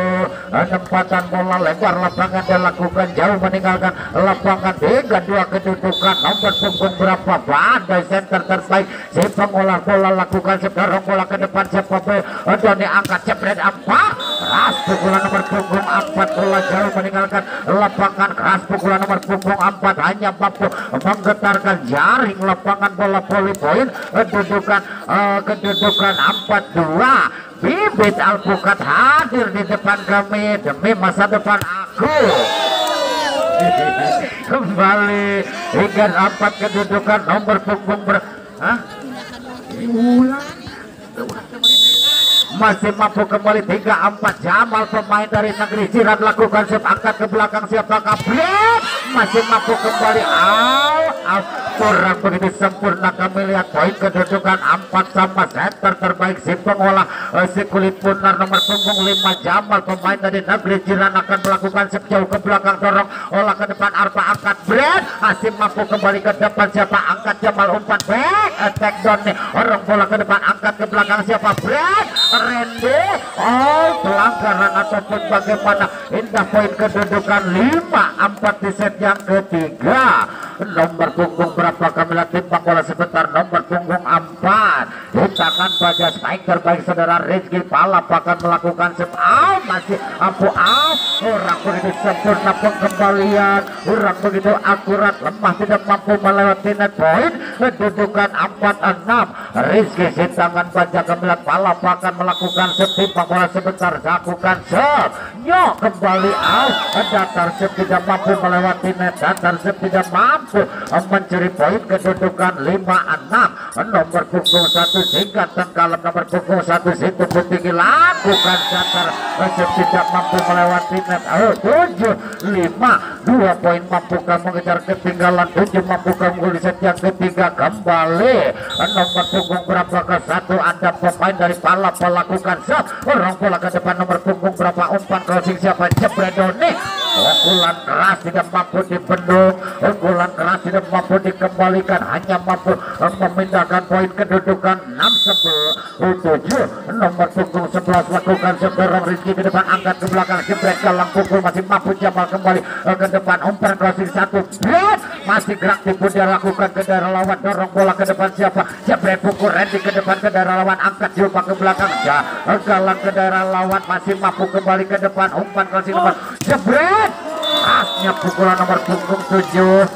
tempatan bola lebar lapangan dan lakukan jauh meninggalkan lapangan dengan 2 kedudukan. Nomor punggung berapa badai center terbaik si pengolah bola lakukan sekarang bola ke depan sepape Doni angkat jebret 4 keras pukulan nomor punggung 4 bola jauh meninggalkan lapangan, keras pukulan nomor punggung 4 hanya mampu menggetarkan jaring lapangan bola voli. Poin kedudukan 4-2. Bibit Alpukat hadir di depan kami demi masa depan aku. Kembali hingga 4 kedudukan nomor punggung masih mampu kembali 3-4 Jamal pemain dari Negeri Jiran lakukan sip angkat ke belakang, siapakah Blek masih mampu kembali kurang begitu sempurna. Kami lihat poin kedudukan 4 sama. Center terbaik si pengolah si kulit punar nomor punggung 5 Jamal pemain dari Negeri Jiran akan melakukan sip jauh ke belakang, dorong olah ke depan, Arpa angkat Blek masih mampu kembali ke depan, siapa angkat Jamal umpan back attack down nih, orang bola ke depan angkat ke belakang, siapa Blek Randy, pelanggaran ataupun bagaimana. Indah poin kedudukan 5-4 di set yang ketiga. Nomor punggung berapa kami lihat timbang bola sebentar, nomor punggung 4 di tangan baja Spike terbaik saudara Rizky Palap akan melakukan set masih mampu orang begitu sempurna pengembalian, orang begitu akurat, lemah tidak mampu melewati net point. Kedudukan 4-6. Rizky Sintangan baca kemilat Palapa akan melakukan setimpang bola sebentar, lakukan set nyok kembali out. Datar Sep tidak mampu melewati net, Datar Sep tidak mampu mencuri poin. Kedudukan 5-6. Nomor punggung 1 singkat tengkalan, nomor punggung 1 situ tinggi lakukan Datar Sep tidak mampu melewati net. 7-5. 2 poin mampukah mengejar ketinggalan, 7 mampukah menggol di set yang ketiga. Kembali nomor punggung berapa ke 1 ada pemain dari Palapa lakukan set orang bola ke depan, nomor punggung berapa umpan crossing siapa Jebredoni. Pukulan keras tidak mampu dibendung, pukulan keras tidak mampu dikembalikan, hanya mampu memindahkan poin. Kedudukan 6-7. Nomor punggung 11 lakukan sedorong Rizky ke depan, angkat ke belakang, jebret galang pukul masih mampu Jamal kembali ke depan, umpan crossing 1 blok masih gerak tipu dia lakukan ke daerah lawan, dorong bola ke depan siapa jebret pukul Randy ke depan ke daerah lawan, angkat jumpa ke belakang galang ke daerah lawan masih mampu kembali ke depan, umpan crossing nomor jebret khasnya pukulan nomor punggung 7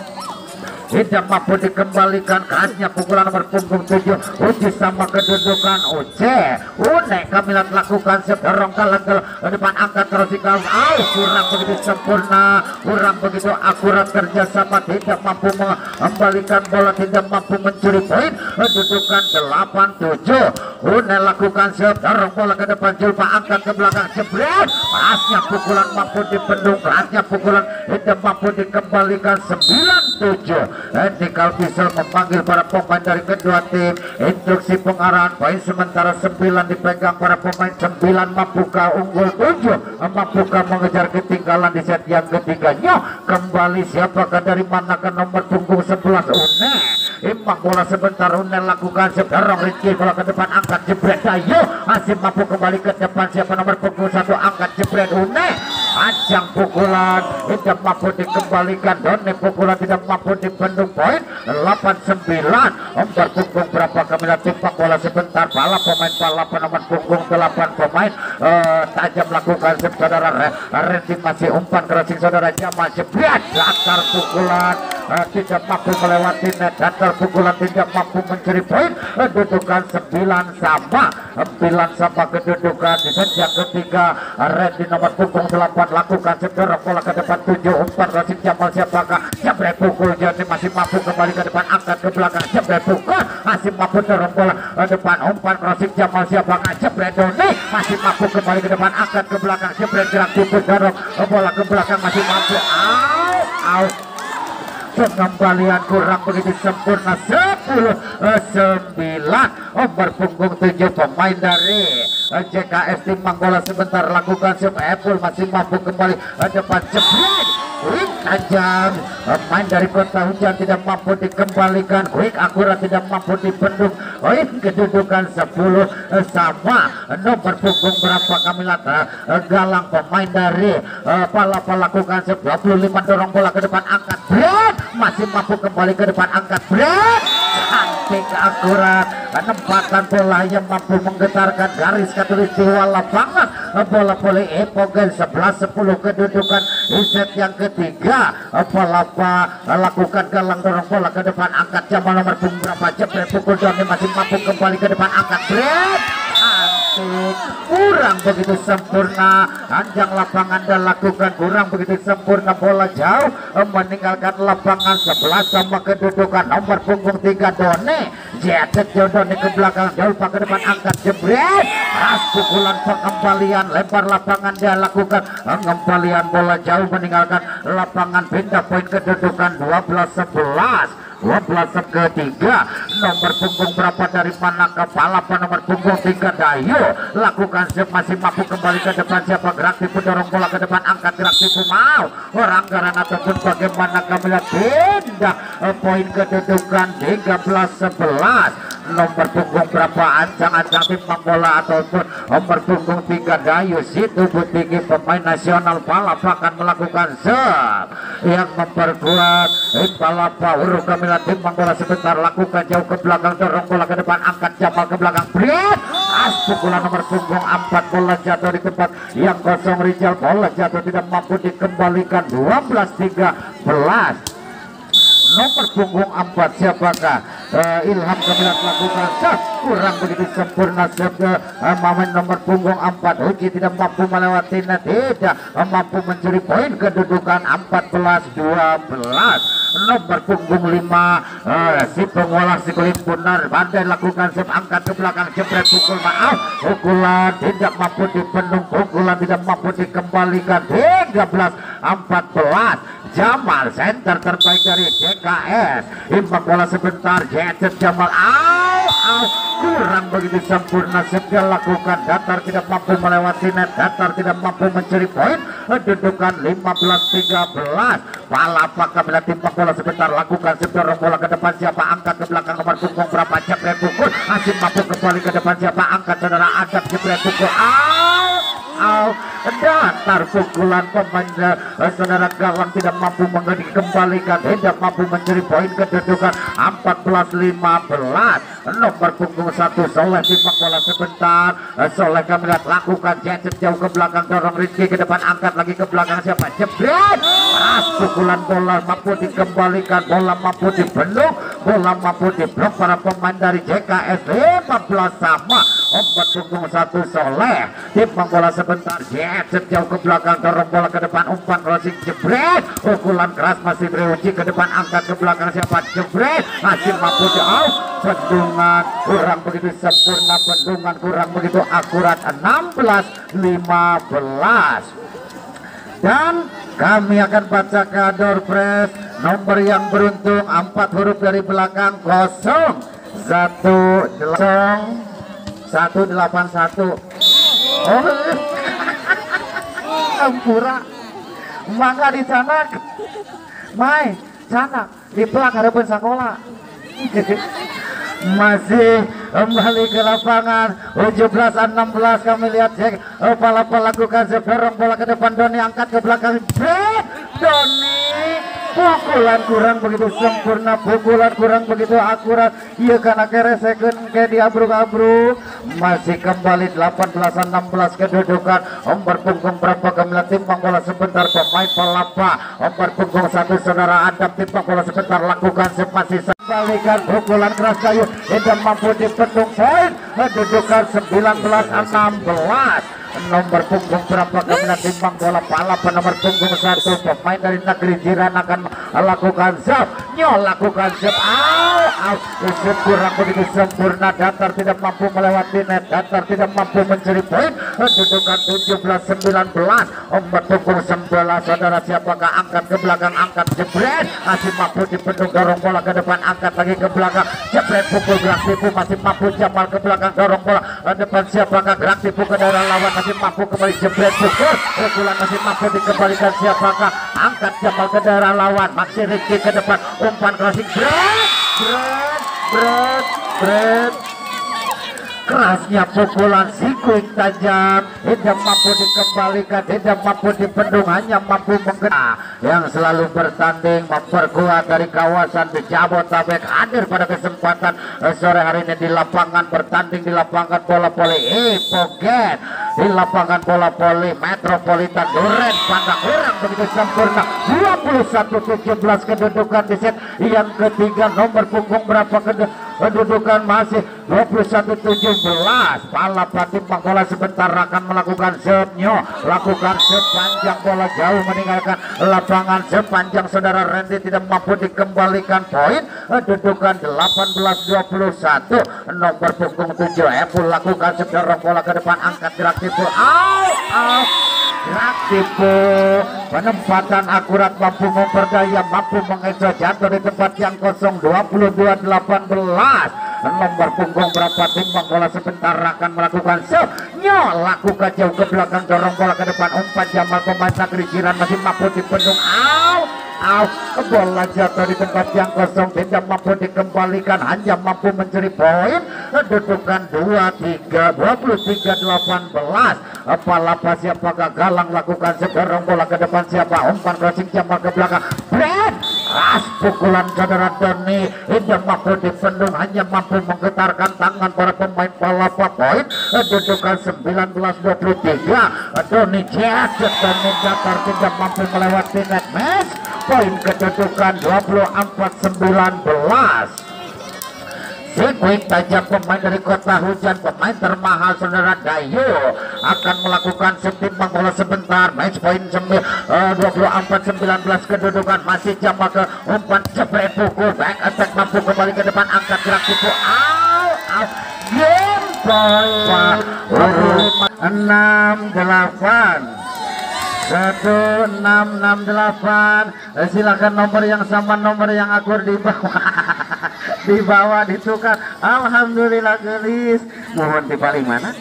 tidak mampu dikembalikan. Khasnya pukulan nomor punggung 7 Uji sama kedudukan Une Kamilat lakukan sedorong galang ke depan, angkat terus kurang begitu sempurna, kurang begitu akurat kerjasama, tidak mampu mengembalikan bola, tidak mampu mencuri poin. Kedudukan 8-7. Une lakukan sedorong bola ke depan, Julpa angkat ke belakang, jebret khasnya pukulan mampu dibendung, khasnya pukulan tidak mampu dikembalikan. 9-7. Tikal Bisel memanggil para pemain dari kedua tim. Instruksi pengarahan poin sementara 9 dipegang para pemain. 9 mampukah unggul, 7 mampukah mengejar ketinggalan di set yang ketiganya. Kembali siapakah dari manakah nomor punggung 11 Une. Imbang bola sebentar, Une lakukan sedorong Rizky bola ke depan, angkat jebret Dayo masih mampu kembali ke depan siapa nomor punggung 1, angkat jebret Une. Ajang pukulan tidak mampu dikembalikan, Doni pukulan tidak mampu dibendung. Poin 8-9. Nomor punggung berapa Kamilat timpang bola sebentar, Palapa pemain Palapa nomor punggung 8 pemain tajam lakukan saudara Randy masih umpan crossing saudara Jamal jebret datar pukulan tidak mampu melewati net, datar pukulan tidak mampu mencuri poin. Kedudukan 9 sama kedudukan di set yang ketiga. Randy nomor punggung 8 lakukan sedorong bola ke depan, 7 umpan crossing Jamal siapakah jebret pukul jadi masih mampu kembali ke depan, angkat ke belakang, jebret pukul masih mampu dorong bola ke depan, umpan crossing Jamal siapakah jebret Doni masih mampu kembali ke depan, angkat ke belakang, jebret gerak tipu dorong bola ke belakang masih mampu out. Pengembalian kurang begitu sempurna. 10-9. Nomor punggung 7 pemain dari JKS timbang bola sebentar lakukan Apple masih mampu kembali ke depan, jebret quick tajam. Pemain dari Kota Hujan tidak mampu dikembalikan, quick akurat tidak mampu dibendung. Kedudukan 10 sama. Nomor punggung berapa Kamilat galang pemain dari Palapa lakukan 25 dorong bola ke depan, angkat berat masih mampu kembali ke depan, angkat berat cantik akurat, penempatan bola yang mampu menggetarkan garis katulistiwa lapangan. Bola volley Epogen 11-10. Kedudukan di set yang ketiga. Palapa lakukan galang dorong bola ke depan, angkat Jamal nomor punggung berapa jebret pukul Doni masih mampu kembali ke depan, angkat berat cantik, kurang begitu sempurna. Panjang lapangan dan lakukan kurang begitu sempurna, bola jauh meninggalkan lapangan. 11 sama kedudukan. Nomor punggung 3 Doni jetek Doni ke belakang, Julpa ke depan, angkat jebret khas pukulan pengembalian lebar lapangan dia lakukan pengembalian bola jauh meninggalkan lapangan. Pindah poin kedudukan 12-11. 12 ketiga. Nomor punggung berapa dari mana ke Palapa nomor punggung 3 Dayo lakukan masih mampu kembali ke depan siapa gerak tipu dorong bola ke depan, angkat gerak tipu mau pelanggaran ataupun bagaimana Kamilat pindah poin kedudukan 13-11. nomor punggung berapa ancang-ancang timbang bola ataupun nomor punggung 3 Dayus itu Butiki pemain nasional balap akan melakukan serve yang memperkuat Palapa huruf Kamila timbang bola sebentar lakukan jauh ke belakang dorong bola ke depan angkat Jamal ke belakang Brian pukulan nomor punggung 4 bola jatuh di tempat yang kosong Rizal bola jatuh tidak mampu dikembalikan 12-13 nomor punggung 4 siapakah Ilham Kamilat lakukan kurang begitu sempurna mamen nomor punggung 4 Uji tidak mampu melewati tidak mampu mencuri poin kedudukan 14-12 nomor punggung 5 si pengolah si Kelimpunan pandai lakukan sep angkat ke belakang jepret pukul pukulan tidak mampu dipendung pukulan tidak mampu dikembalikan 13-14 Jamal center terbaik dari DKS imbang bola sebentar Jetset Jamal kurang begitu sempurna sedia lakukan datar tidak mampu melewati net datar tidak mampu mencuri poin kedudukan 15-13 Palapa Kamila timbang bola sebentar lakukan sedorong bola ke depan siapa angkat ke belakang nomor punggung berapa jepret pukul masih mampu kembali ke depan siapa angkat saudara adab jepret pukul datar pukulan pemain saudara gawang tidak mampu dikembalikan tidak mampu mencuri poin kedudukan 14-15 nomor punggung 1 Soleh timbang bola sebentar Soleh Kamilat lakukan jetset jauh ke belakang dorong Rizky ke depan angkat lagi ke belakang siapa jebret pukulan bola mampu dikembalikan bola mampu dibendung bola mampu diblok para pemain dari JKS 15 sama nomor punggung 1 Soleh timbang bola sebentar jetset jauh ke belakang dorong bola ke depan umpan crossing jebret pukulan keras masih beruji ke depan angkat ke belakang siapa jebret masih mampu pendungan kurang begitu sempurna pendungan kurang begitu akurat 16-15 dan kami akan baca door press nomor yang beruntung 4 huruf dari belakang 0181 Ampura mangga di sana Mai sana di pelak harapan sekolah masih kembali ke lapangan 17-16 kami lihat Palapa lakukan dorong bola ke depan Doni angkat ke belakang Doni pukulan kurang begitu sempurna pukulan kurang begitu akurat iya karena kere second kayak diabruk-abruk masih kembali 18-16 kedudukan nomor punggung berapa kami timbang bola sebentar pemain Palapa nomor punggung 1 saudara Adam timbang bola sebentar lakukan masih kembalikan pukulan keras kayu tidak mampu dipendung poin kedudukan 19-16 nomor punggung berapa kami timbang bola Palapa nomor punggung 1 pemain dari negeri jiran akan lakukan zap lakukan zap kurang begitu sempurna datar tidak mampu melewati net datar tidak mampu mencuri poin kedudukan 17-19 nomor punggung 11 saudara siapakah angkat ke belakang angkat jebret masih mampu dipendung dorong bola ke depan angkat lagi ke belakang jebret pukul gerak tipu masih mampu Jamal ke belakang dorong bola ke depan siapakah gerak tipu ke daerah lawan masih mampu kembali jebret pukul pukulan masih mampu dikembalikan siapakah angkat Jamal ke daerah lawan masih Rizky ke depan umpan crossing bret kerasnya pukulan si quick tajam tidak mampu dikembalikan tidak mampu dipendung hanya mampu menggena yang selalu bertanding memperkuat dari kawasan di Jabodetabek hadir pada kesempatan sore hari ini di lapangan bertanding di lapangan bola voli Ipogen di lapangan bola voli Metropolitan Duren Pandang kurang begitu sempurna 21-17 kedudukan di set yang ketiga nomor punggung berapa kedudukan masih 21-17 Palapa timbang bola sebentar akan melakukan serve-nya lakukan sepanjang bola jauh meninggalkan lapangan sepanjang saudara Randy tidak mampu dikembalikan poin kedudukan 18-21 nomor punggung 7 Epul lakukan sedorong bola ke depan angkat gerak tipu gerak tipu penempatan akurat mampu memperdaya mampu mengejar jatuh di tempat yang kosong 22-18 nomor punggung berapa timbang bola sebentar akan melakukan lakukan jauh ke belakang dorong bola ke depan umpan Jamal pemain negeri jiran masih mampu dipendung bola jatuh di tempat yang kosong, tidak mampu dikembalikan, hanya mampu mencuri poin. Kedudukan 23 18. Palapa siapakah Galang lakukan sedorong bola ke depan, siapa umpan crossing jambal ke belakang, Brad ras pukulan saudara Doni tidak mampu dipendung, hanya mampu menggetarkan tangan para pemain Palapa. Poin kedudukan 19-23. Doni jatuh, Doni Jakar tidak mampu melewati net match. Poin kedudukan 24-19. Sekuik tajam pemain dari Kota Hujan, pemain termahal saudara Dayu akan melakukan setimbang bola sebentar. Match point 24-19. Kedudukan masih jambal ke umpan jepret pukul back attack, mampu kembali ke depan, angkat gerak siku game point 6-8. Silakan nomor yang sama, nomor yang akur di bawah ditukar. Alhamdulillah gelis. Mohon di paling mana?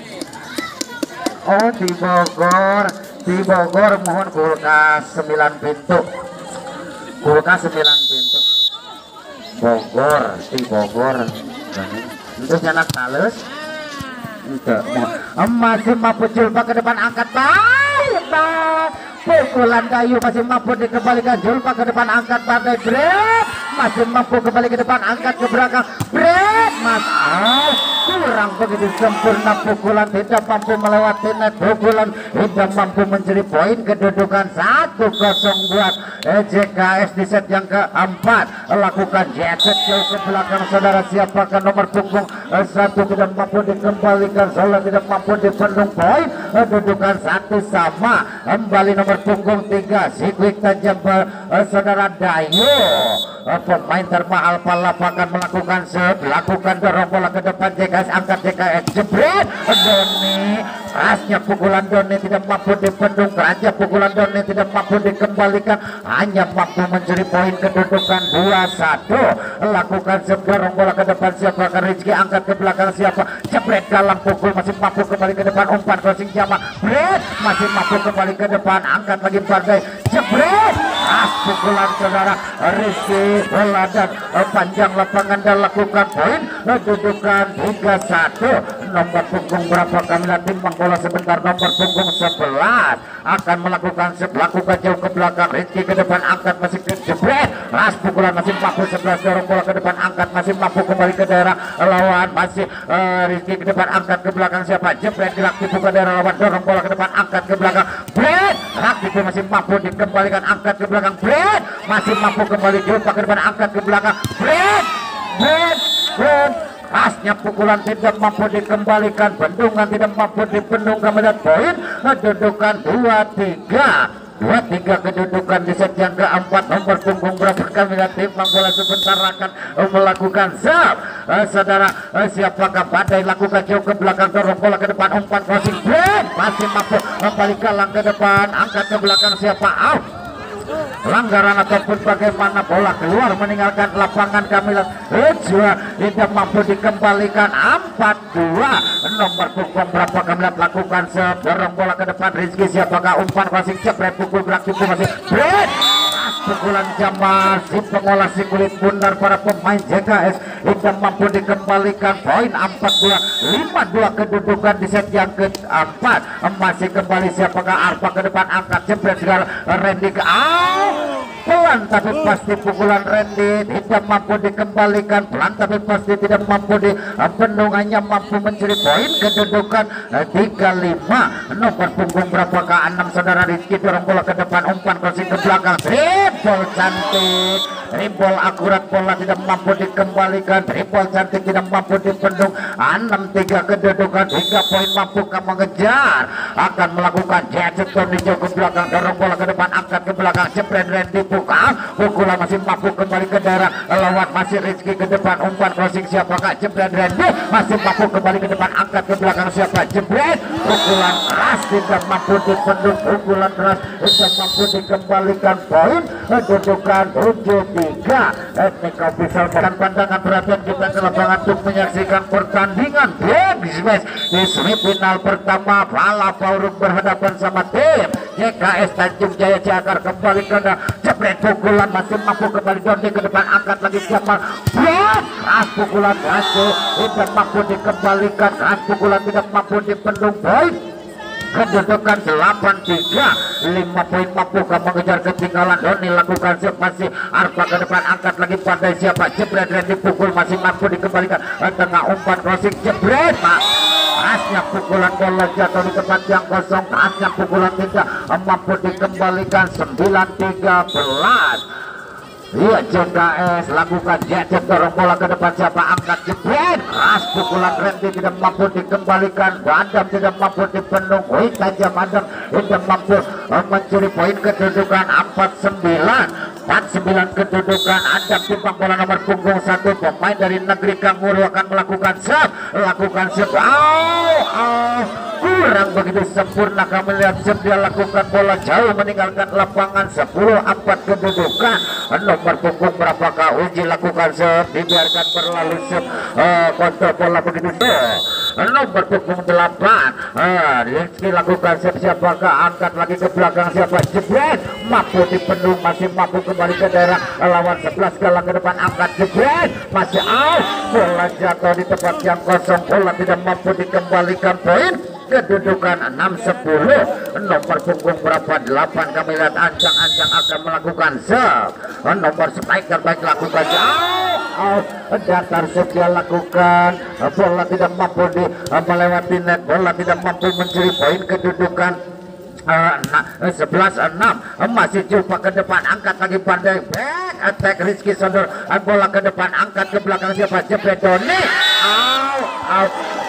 Oh di Bogor. Di Bogor mohon kulkas 9 pintu. Kulkas 9 pintu. Bogor, di Bogor. Itu janak talus. Itu masih mampu Julpa ke depan, angkat baik. Pukulan Dayu masih mampu dikembalikan, Julpa ke depan, angkat pandai, Brad masih mampu kembali ke depan, angkat ke belakang, Brad kurang begitu sempurna pukulan, tidak mampu melewati net, pukulan tidak mampu mencuri poin. Kedudukan 1-0 buat JKS di set yang keempat. Lakukan jet jauh ke belakang saudara, siapakah nomor punggung 1 tidak mampu dikembalikan, Solo tidak mampu dipendung. Poin kedudukan 1 sama. Kembali nomor punggung 3 Sikwik tajam saudara Dayu, pemain termahal Palapa akan melakukan lakukan dorong bola ke depan. JKS angkat, JKS jebret, Doni rasnya pukulan Doni tidak mampu dipendung, kerja pukulan Doni tidak mampu dikembalikan, hanya mampu mencuri poin. Kedudukan 2-1. Lakukan dorong bola ke depan, siapa akan Rizky angkat ke belakang, siapa jebret Galang pukul masih mampu kembali ke depan, umpan crossing Jama, Brad masih mampu kembali ke depan, angkat lagi Pandai, jebret pukulan saudara Rizky, bola dan panjang lapangan dan lakukan poin. Kedudukan 3-1. Nomor punggung berapa kami lihat timbang bola sebentar, nomor punggung 11 akan melakukan lakukan jauh ke belakang, Rizky ke depan, angkat masih ke jebret, ras pukulan masih mampu 11, dorong bola ke depan, angkat masih mampu kembali ke daerah lawan, masih Rizky ke depan, angkat ke belakang, siapa jebret gerak tipu ke daerah lawan, dorong bola ke depan, angkat ke belakang, Brad rak itu masih mampu dikembalikan, angkat ke belakang, Brad masih mampu kembali jauh ke depan, angkat ke belakang, Brad rasnya pukulan tidak mampu dikembalikan, bendungan tidak mampu dipendung. Kemudian poin kedudukan 2-3 kedudukan di set yang keempat. Nomor punggung berapa kami lihat timbang bola sebentar akan melakukan serve. Saudara siapakah Badai lakukan jauh ke belakang, dorong bola ke depan, umpan crossing, Brad masih mampu kembali Galang ke depan, angkat ke belakang, siapa out. Pelanggaran ataupun bagaimana, bola keluar meninggalkan lapangan. kami lihat tidak mampu dikembalikan. 4-2. Nomor punggung berapa kami lihat lakukan dorong bola ke depan, Rizky siapakah umpan crossing, jebret pukul gerak tipu masih Brad pukulan Jamal, si pengolah si kulit bundar para pemain JKS tidak mampu dikembalikan. Poin 4-2. 5-2 kedudukan di set yang keempat. Masih kembali siapakah Arfa ke depan, angkat jebret segala Randy ke pelan tapi pasti pukulan Randy tidak mampu dikembalikan, pelan tapi pasti tidak mampu dipendung, hanya mampu mencuri poin. Kedudukan 3-5. Nomor punggung berapakah 6 saudara Rizky, dorong bola ke depan, umpan crossing ke belakang, triple cantik, triple akurat, bola tidak mampu dikembalikan, triple cantik tidak mampu dipendung. 6-3 kedudukan. 3 poin mampu mengejar, akan melakukan jet di jauh ke belakang, dorong bola ke depan, angkat ke belakang, jebret Randy pukulan masih mampu kembali ke daerah lawan, masih Rizky ke depan, umpan crossing siapakah jebret Randy masih mampu kembali ke depan, angkat ke belakang, siapa jebret, pukulan keras tidak mampu dipendung, pukulan keras tidak mampu dikembalikan. Poin kedudukan 7-3. Etnik official bukan pandangan perhatian kita ke lapangan untuk menyaksikan pertandingan Big Smash di semifinal pertama. Palapa urut berhadapan sama tim JKS Tanjung Jaya Jakar. Kembali ke jepret pukulan masih mampu kembali Doni ke depan, angkat lagi Jamal, keras pukulan Rasul tidak mampu dikembalikan, keras pukulan tidak mampu dipendung, poin kedudukan 8-3, 5 poin mampu mengejar ketinggalan. Doni lakukan masih Arfa ke depan, angkat lagi pandai siapa jebret, dipukul masih mampu dikembalikan, tengah umpan crossing jebret, kerasnya pukulan bola jatuh di tempat yang kosong, kerasnya pukulan tidak mampu dikembalikan. 9-13. Iya, JKS lakukan jet dorong bola ke depan siapa, angkat jebret, keras pukulan Randy tidak mampu dikembalikan, Adam tidak mampu dipendung, tajam Adam tidak mampu mencuri poin, kedudukan 4-9 kedudukan. Adam timbang bola nomor punggung 1, pemain dari negeri Kanguru akan melakukan serve, kurang begitu sempurna. Kami lihat dia lakukan bola jauh meninggalkan lapangan. 10-4 kedudukan. Nomor punggung berapakah Uji lakukan serve, dibiarkan berlalu serve, kontrol bola begitu nomor punggung 8 Rizky lakukan serve, siapakah angkat lagi ke belakang siapa jebret, mampu dipendung, masih mampu kembali ke daerah lawan 11 galang ke depan, angkat jebret, masih out, bola jatuh di tempat yang kosong, bola tidak mampu dikembalikan, poin kedudukan 6-10. Nomor punggung berapa 8 kami lihat ancang-ancang akan melakukan serve, nomor striker baik lakukan datar sedia lakukan, bola tidak mampu melewati net, bola tidak mampu mencuri poin, kedudukan 11-6. Masih coba ke depan, angkat lagi pandai back attack Rizky Sodor, bola ke depan, angkat ke belakang siapa jebret Doni,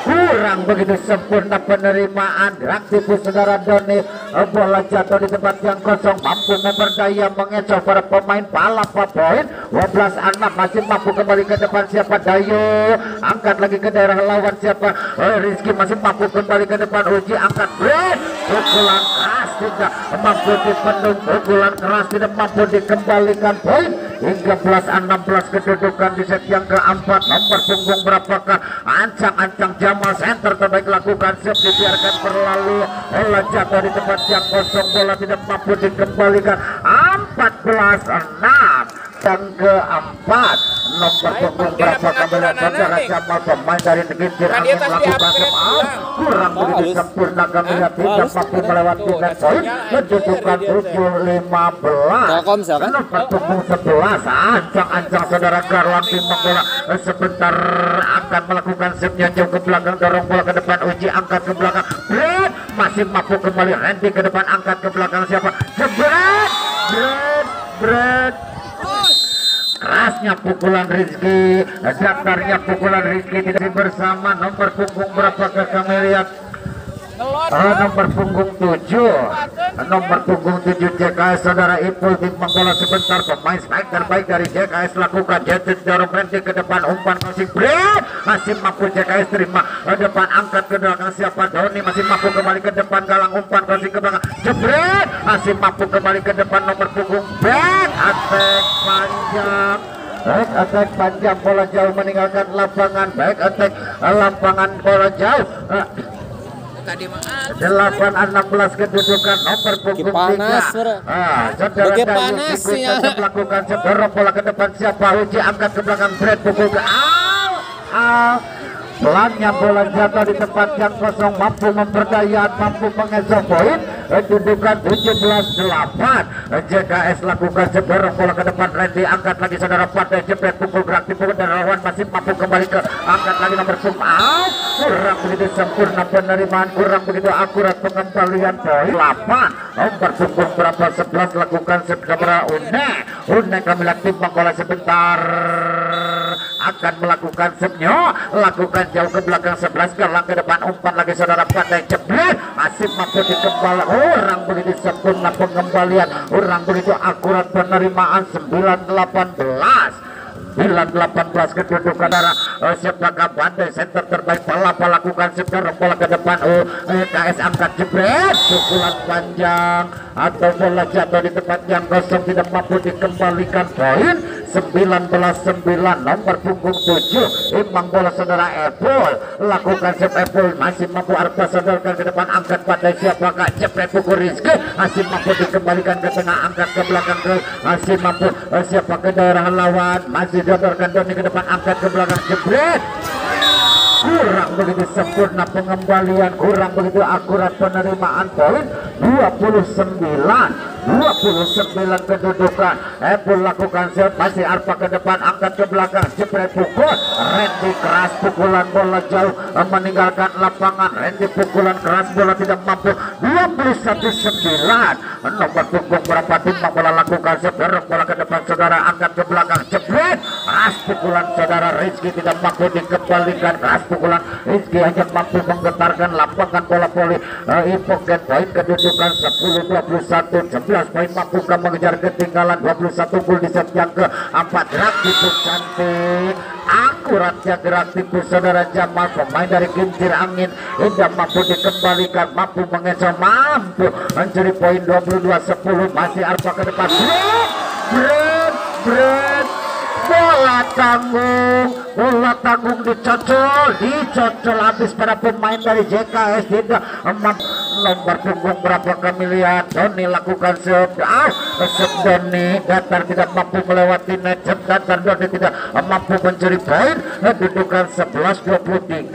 kurang begitu sempurna penerimaan aktifus saudara Doni, bola jatuh di tempat yang kosong, mampu memberdaya mengecoh para pemain Palapa, poin 12-6. Masih mampu kembali ke depan siapa Dayo, angkat lagi ke daerah lawan siapa Rizky, masih mampu kembali ke depan Uji, angkat break, pukulan keras tidak mampu dipendung, pukulan keras tidak mampu dikembalikan, poin 13-16 kedudukan di set yang keempat. Nomor punggung berapakah ancang-ancang Jamal center terbaik lakukan serve, dibiarkan berlalu, bola jatuh di tempat yang kosong, bola tidak mampu dikembalikan. 14-6 dan keempat. Nomor punggung berapa kembali saudara Jamal, pemain dari negeri Angin melakukan serve, kurang begitu sempurna kami lihat tidak mampu melewati net, poin kedudukan 7-15. Nomor punggung 11 ancang-ancang saudara Garwan timbang bola sebentar akan melakukan serve-nya jauh ke belakang, dorong bola ke depan Uji, angkat ke belakang break, masih mampu kembali Randy ke depan, angkat ke belakang siapa jebret, kerasnya pukulan Rizky, datarnya pukulan Rizky tidak bersama. Nomor punggung berapa kami lihat nomor punggung 7 JKS saudara Ipul timbang bola sebentar, pemain striker baik dari JKS lakukan jet dorong Randy ke depan, umpan masih break, masih mampu JKS terima ke depan, angkat ke belakang siapa Doni, masih mampu kembali ke depan galang, umpan kasih ke belakang jebret, masih mampu kembali ke depan. Nomor punggung back attack panjang, back attack panjang, bola jauh meninggalkan lapangan, back attack lapangan bola jauh. 8-16 kedudukan. Nomor punggung 3 saudara Dayu melakukan sedorong bola ke depan siapa Uji, angkat ke belakang break, pukul ke pelannya bola jatuh di tempat yang kosong, mampu memberdaya, mampu mengecoh, poin kedudukan 17-8. JKS lakukan sedorong bola ke depan, Randy angkat lagi saudara Pandai jepret, pukul gerak dipukul dan lawan masih mampu kembali ke angkat lagi nomor punggung, kurang begitu sempurna penerimaan, kurang begitu akurat pengembalian, poin 8. Nomor punggung berapa 11 lakukan sebentar Une kami lihat timbang bola sebentar akan melakukan serve-nya, lakukan jauh ke belakang 11 galang ke depan, umpan lagi saudara Pandai jebret, masih mampu dikembalikan, orang begitu sempurna pengembalian, orang begitu akurat penerimaan. 9-18 kedudukan darah siapakah Bandai center terbaik Palapa lakukan sekarang bola ke depan KS angkat jebret pukulan panjang atau bola jatuh di tempat yang kosong tidak mampu dikembalikan poin 19-9 nomor punggung 7 imbang bola saudara Apple lakukan save Apple masih mampu Arta sodorkan ke depan angkat pada siapakah jepret pukul Rizky masih mampu dikembalikan ke tengah angkat ke belakang ke masih mampu siapa ke daerah lawan masih sodorkan Doni ke depan angkat ke belakang jepret kurang begitu sempurna pengembalian kurang begitu akurat penerimaan poin 29 kedudukan Apple lakukan set masih Arpa ke depan angkat ke belakang jepret pukul Randy keras pukulan bola jauh meninggalkan lapangan Randy pukulan keras bola tidak mampu 21-9 nomor punggung berapa tim bola lakukan set bola ke depan saudara angkat ke belakang jepret keras pukulan saudara Rizky tidak mampu dikembalikan keras pukulan Rizky hanya mampu menggetarkan lapangan bola voli Ipok dan poin kedudukan 10-21 11 poin mampu mengejar ketinggalan 21 gol di set yang keempat gerak tipu cantik akuratnya gerak tipu saudara Jamal pemain dari kincir angin tidak mampu dikembalikan mampu mengecoh mampu mencuri poin 22-10 masih Arpa ke depan Brand bola tanggung dicocol habis pada pemain dari JKS tidak nomor punggung berapa kami lihat Doni lakukan Doni datar tidak mampu melewati net datar Doni tidak mampu mencuri poin kedudukan 11-23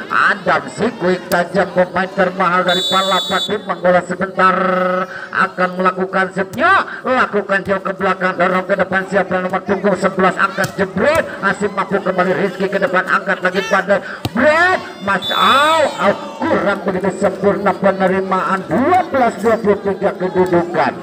Adam si quick tajam pemain termahal dari Palapa tim bola sebentar akan melakukan setnya lakukan jauh ke belakang dorong ke depan siapa nomor punggung 11 angkat jebret masih mampu kembali Rizky ke depan angkat lagi pada Brad Mas kurang begitu sempurna penerimaan 12-23 kedudukan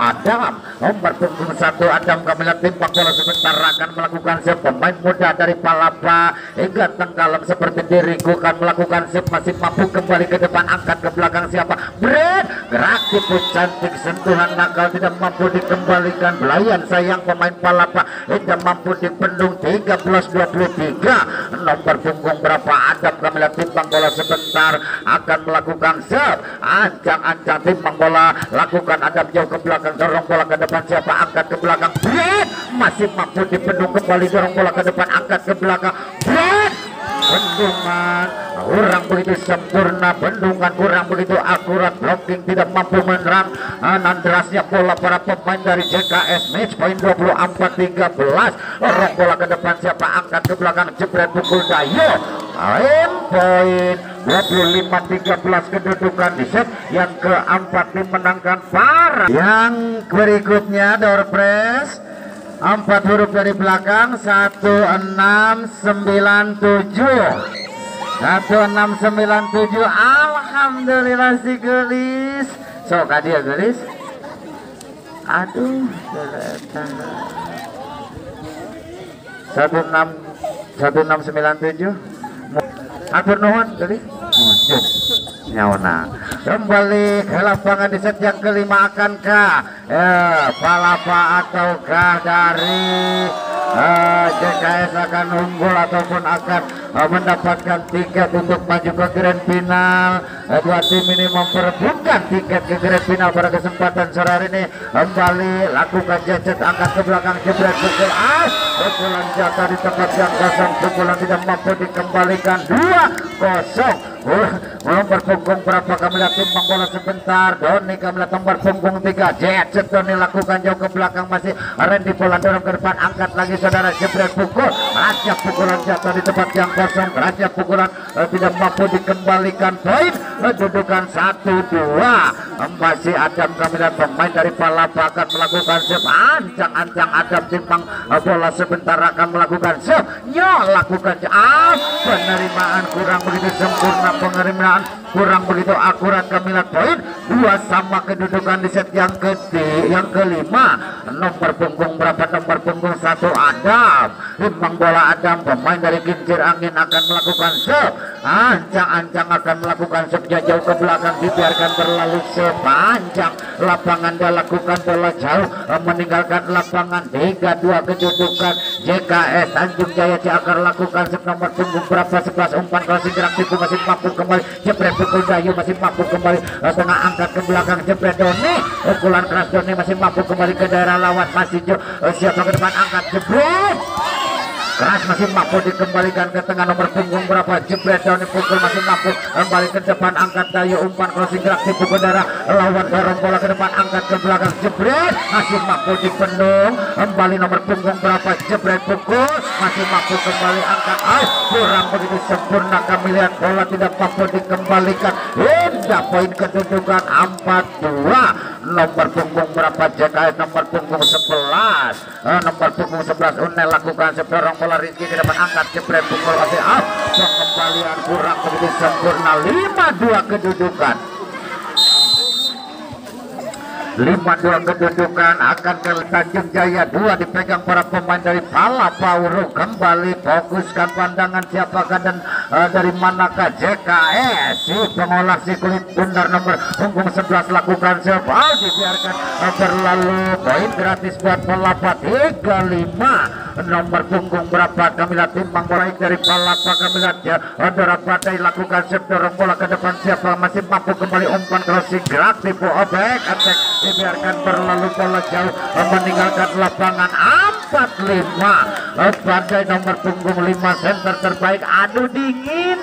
Adam nomor punggung 1 Adam kami lihat tim bola sebentar akan melakukan save pemain muda dari Palapa hingga tenggelam seperti diriku akan melakukan save masih mampu kembali ke depan angkat ke belakang siapa Brad gerak tipu cantik sentuhan nakal tidak mampu dikembalikan belayan sayang pemain Palapa tidak mampu dipendung 13-23 nomor punggung berapa Adam kami lihat tim bola sebentar akan melakukan save ancang-ancang tim bola lakukan Adam jauh ke belakang dorong bola ke depan siapa angkat ke belakang Brad masih mampu dipendung kembali dorong bola ke depan angkat ke belakang Brad bendungan kurang begitu sempurna bendungan kurang begitu akurat blocking tidak mampu menerang nandrasnya bola para pemain dari JKS match poin 24-13 dorong bola ke depan siapa angkat ke belakang jebret pukul Dayo poin 25-13 kedudukan di set yang keempat dimenangkan para yang berikutnya door press 4 huruf dari belakang 1697 alhamdulillah si gelis sok dia gelis aduh 1697 atur nuhun tadi nyawana kembali ke lapangan di set yang kelima akankah Palapa ataukah dari JKS akan unggul ataupun akan mendapatkan tiket untuk maju ke grand final. Dua tim ini memperebutkan tiket ke grand final pada kesempatan sore hari ini. Kembali lakukan jejak angkat ke belakang jebret pukul pukulan jatuh di tempat yang kosong pukulan tidak mampu dikembalikan 2-0. Nomor punggung berapa kami lihat tim bola sebentar Doni kami lihat nomor punggung 3 Jet Doni lakukan jauh ke belakang masih Randy bola dorong ke depan angkat lagi saudara jebret pukul raja pukulan jatuh di tempat yang kosong raja pukulan tidak mampu dikembalikan poin kedudukan 1-2 masih Adam kami lihat pemain dari Palapa akan melakukan save ancang-ancang Adam timbang bola sebentar akan melakukan save lakukan penerimaan kurang begitu sempurna penerimaan kurang begitu akurat kami lihat poin 2 sama kedudukan di set yang kelima nomor punggung berapa nomor punggung 1 Adam timbang bola Adam pemain dari kincir angin akan melakukan save ancang-ancang akan melakukan serve jauh ke belakang, dibiarkan berlalu sepanjang lapangan. Dia lakukan bola jauh meninggalkan lapangan. 3-2 kedudukan JKS Tanjung Jaya Ciakar lakukan serve nomor punggung berapa 11 umpan crossing gerak tipu masih mampu kembali jepret pukul Dayu masih mampu kembali tengah angkat ke belakang jepret Doni pukulan keras Doni masih mampu kembali ke daerah lawan masih siap ke depan angkat jepret keras masih mampu dikembalikan ke tengah nomor punggung berapa jepret Doni pukul masih mampu kembali ke depan angkat Dayu umpan crossing gerak tipu ke daerah lawan dorong bola ke depan angkat ke belakang jepret masih mampu dipendung kembali nomor punggung berapa jepret pukul masih mampu kembali angkat kurang begitu sempurna. Kami lihat bola tidak mampu dikembalikan. Indah poin kedudukan 4-2. Nomor punggung berapa JKS nomor punggung 11 nomor punggung 11 Unel lakukan sedorong bola Rizky ke depan angkat jepret pukul masih pengembalian kurang begitu sempurna. 5-2 kedudukan. 5-2 kedudukan akan ke Tanjung Jaya. 2 dipegang para pemain dari Palapauru. Kembali fokuskan pandangan siapakah dan dari manakah JKS. Si pengolah si kulit bundar nomor punggung 11 lakukan serve dibiarkan berlalu. Poin gratis buat Palapa 3-5. Nomor punggung berapa kami lihat timbang bola dari Palapa. Kami lihat Dora Badai lakukan serve dorong bola ke depan siapa masih mampu kembali umpan crossing gerak tipu obek attack dibiarkan berlalu bola jauh meninggalkan lapangan 4-5. Badai nomor punggung 5 center terbaik adu dingin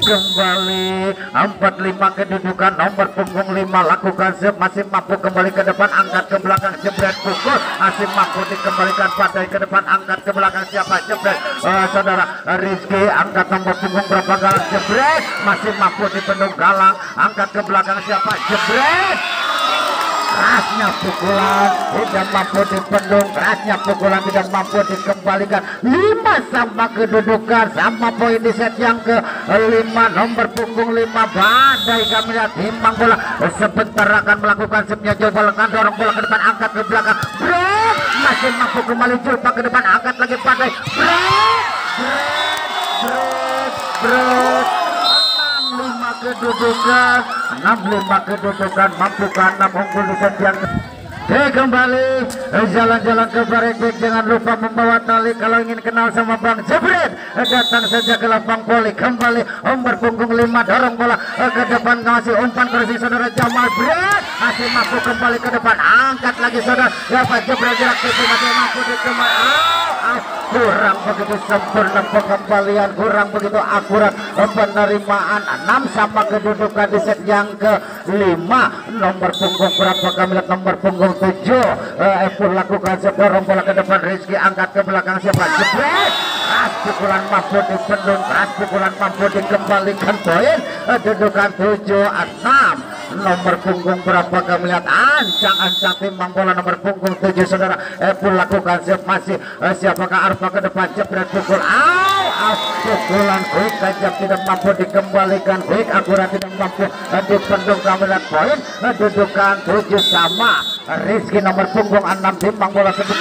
kembali 4-5 kedudukan. Nomor punggung 5 lakukan serve masih mampu kembali ke depan angkat ke belakang jebret pukul masih mampu dikembalikan Badai ke depan angkat ke belakang siapa jebret saudara Rizky angkat nomor punggung berapa Galang jebret masih mampu dipendung Galang angkat ke belakang siapa jebret kerasnya pukulan tidak mampu dipendung, kerasnya pukulan tidak mampu dikembalikan. 5 sama kedudukan, sama poin di set yang ke-5. Nomor punggung 5 Badai kami lihat timbang bola sebentar akan melakukan serve-nya jauh bola dorong bola ke depan angkat ke belakang break masih mampu kembali jumpa ke depan angkat lagi Badai break 5 kedudukan 6-5 kedudukan mampukah 6 unggul di set yang kembali jalan-jalan ke barekbek. Jangan lupa membawa tali kalau ingin kenal sama Bang Jebret. Datang saja ke lapang poli. Kembali nomor punggung 5 dorong bola ke depan ngasih umpan kursi saudara Jamal Bret masih mampu kembali ke depan angkat lagi saudara dapat Jebret gerak itu masih mampu dikembali kurang begitu sempurna pengembalian kurang begitu akurat penerimaan 6 sama kedudukan di set yang ke-5. Nomor punggung berapa kami lihat nomor punggung 7 Epur lakukan sedorong bola ke depan Rizky angkat ke belakang siapa jebret keras pukulan mampu dipendung keras pukulan mampu dikembalikan poin kedudukan 7-6. Nomor punggung berapa kami lihat ancang-ancang timbang bola nomor punggung 7 saudara Epur lakukan serve masih siapakah Arfa ke depan jebret pukul pukulan quick tajam tidak mampu dikembalikan quick akurat tidak mampu dipendung kami lihat poin kedudukan 7 sama. Rizky nomor punggung 6 timbang bola sebut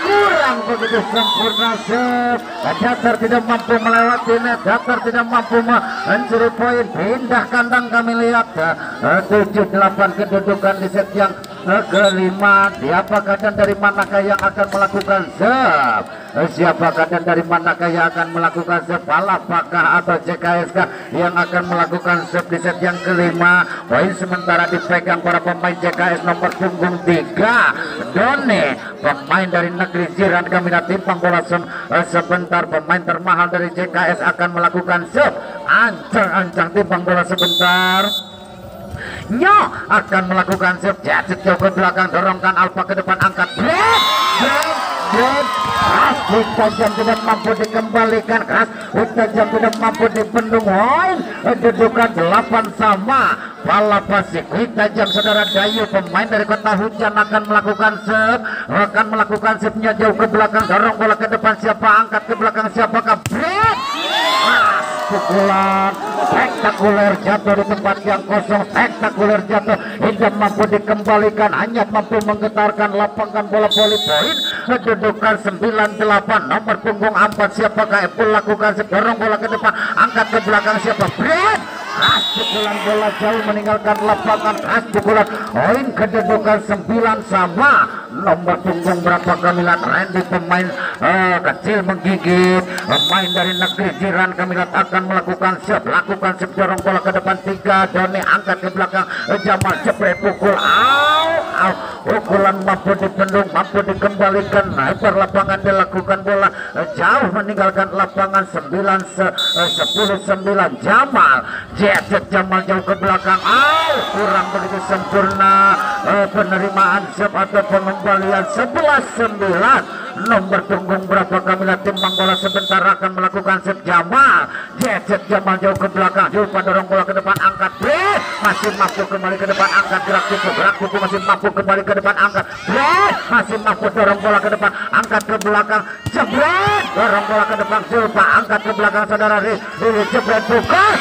kurang begitu sempurna serve Datar tidak mampu melewati net Datar tidak mampu mencuri poin pindah kandang kami lihat 7-8 kedudukan di set yang ke-5. Siapakah dan dari manakah yang akan melakukan serve siapakah dan dari manakah yang akan melakukan serve Palapakah atau JKS yang akan melakukan serve di set yang ke-5. Poin sementara dipegang para pemain JKS nomor punggung 3 Doni pemain dari negeri jiran kami timpang bola sebentar pemain termahal dari JKS akan melakukan serve ancang-ancang timpang bola sebentar Nyo akan melakukan serve jatuh jauh ke belakang dorongkan Alfa ke depan angkat break keras tajam tidak mampu dikembalikan keras tajam tidak mampu dipendung poin kedudukan 8 sama. Palapa quick tajam saudara Dayu pemain dari Kota Hujan akan melakukan serve-nya jauh ke belakang dorong bola ke depan siapa angkat ke belakang siapakah break pukulan back spektakuler jatuh di tempat yang kosong, spektakuler jatuh, tidak mampu dikembalikan, hanya mampu menggetarkan lapangan bola voli poin. Kedudukan 9-8, nomor punggung 4 siapakah Epul lakukan dorong bola ke depan, angkat ke belakang siapa Brad, keras pukulan bola jauh meninggalkan lapangan, keras pukulan poin. Kedudukan 9 sama, nomor punggung berapa Kamilat Randy pemain kecil menggigit, pemain dari negeri jiran. Kamilat akan melakukan lakukan dorong bola ke depan 3, Doni angkat ke belakang, Jamal jepret pukul, pukulan mampu dipendung, mampu dikembalikan, lebar lapangan dilakukan bola jauh meninggalkan lapangan 10-9. Jamal jauh ke belakang, kurang begitu sempurna penerimaan atau pengembalian 11-9. Nomor punggung berapa Kamilat timbang bola sebentar akan melakukan set Jamal. Jamal jauh ke belakang, jumpa dorong bola ke depan, angkat break, masih mampu kembali ke depan, angkat gerak kuku masih mampu kembali ke depan, angkat break, masih mampu dorong bola ke depan, angkat ke belakang, jebret, dorong bola ke depan, jumpa angkat ke belakang saudara Riri jebret pukul,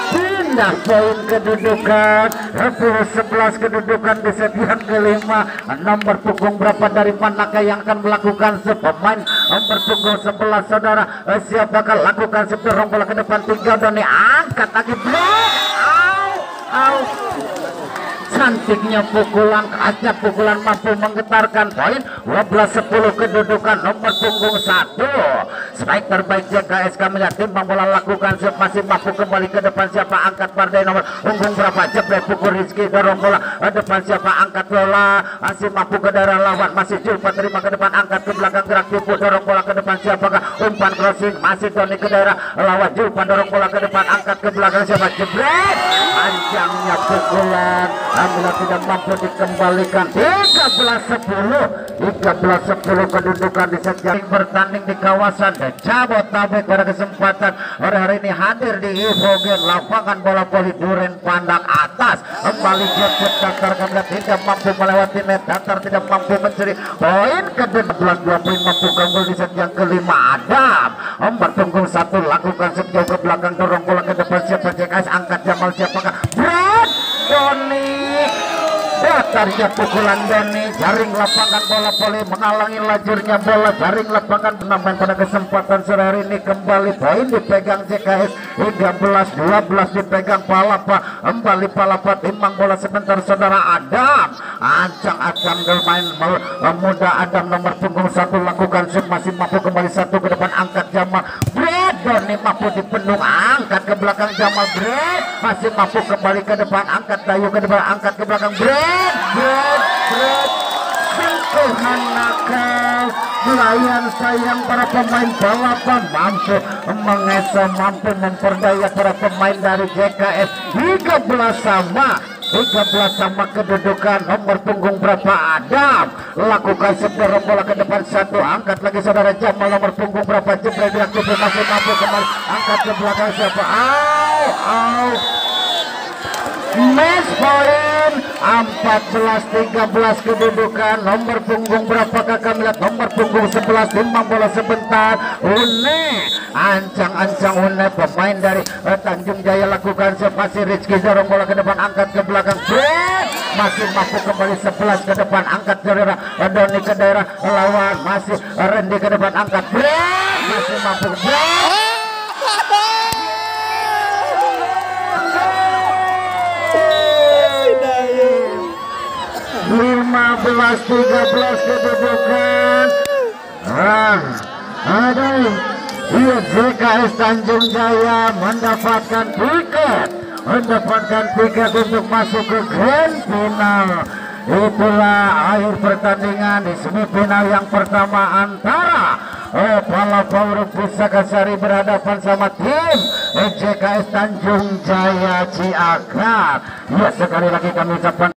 pindah poin kedudukan 10-11 kedudukan di set yang kelima. Nomor punggung berapa dari manakah yang akan melakukan pemain nomor punggung 11 saudara, siapakah lakukan dorong bola ke depan 3, Doni angkat lagi blok, cantiknya pukulan, kerasnya pukulan mampu menggetarkan poin. 12-10 kedudukan nomor punggung 1. Strike terbaik JKS Kamilat timbang bola lakukan masih mampu kembali ke depan siapa, angkat Pardai nomor punggung berapa, jebret pukul Rizky, dorong bola ke depan siapa, angkat bola masih mampu ke daerah lawan, masih Julpa terima ke depan, angkat ke belakang gerak Jupu, dorong bola ke depan siapakah, umpan crossing masih Doni ke daerah lawan, Julpa dorong bola ke depan, angkat ke belakang siapa, jebret, panjangnya pukulan bila tidak mampu dikembalikan. 13-10 kedudukan di set yang bertanding di kawasan Jabotabek pada kesempatan hari ini hadir di Evogen lapangan bola voli Duren Pandak atas. Kembali Jeput Dakar Kamilat tidak mampu melewati net datar, tidak mampu mencuri poin kedua. 12-20 mampu gol di set yang kelima. Adam nomor punggung 1 lakukan sejauh ke belakang, dorong bola ke depan siapa, JKS angkat Jamal siapakah, Brad Doni, datarnya pukulan Doni, jaring lapangan bola voli menghalangi lajurnya bola, jaring lapangan penambahan pada kesempatan sore hari ini. Kembali poin dipegang JKS 13-12 dipegang Palapa, kembali Palapa timbang bola sebentar saudara. Adam ancang-ancang bermain muda, Adam nomor punggung 1 lakukan masih mampu kembali 1 ke depan, angkat Jamal Brad, Doni mampu dipendung, angkat ke belakang Jamal Brad, masih mampu kembali ke depan, angkat Dayu ke depan, angkat ke belakang Brad, sentuhan nakal melayan sayang para pemain balapan, mampu mengeso, mampu memperdaya para pemain dari JKS. 13 sama kedudukan. Nomor punggung berapa Adam lakukan dorong bola ke depan 1, angkat lagi saudara Jamal nomor punggung berapa, jebret diaktifkan masih mampu kembali, angkat ke belakang siapa, match point 14-13 kedudukan. Nomor punggung berapakah Kamilat, nomor punggung 11 timbang bola sebentar, Une ancang-ancang Une pemain dari Tanjung Jaya lakukan sepasi, Rizky dorong bola ke depan, angkat ke belakang, Brad masih mampu kembali 11 ke depan, angkat ke daerah Doni ke daerah lawan, masih Randy ke depan, angkat Brad masih mampu Brad 15-13 kedudukan. Ada JKS Tanjung Jaya mendapatkan tiket untuk masuk ke grand final. Itulah akhir pertandingan di semifinal yang pertama antara Palapa Uruk Pusaka Sari berhadapan sama tim JKS Tanjung Jaya Ciagar. Ya, sekali lagi kami ucapkan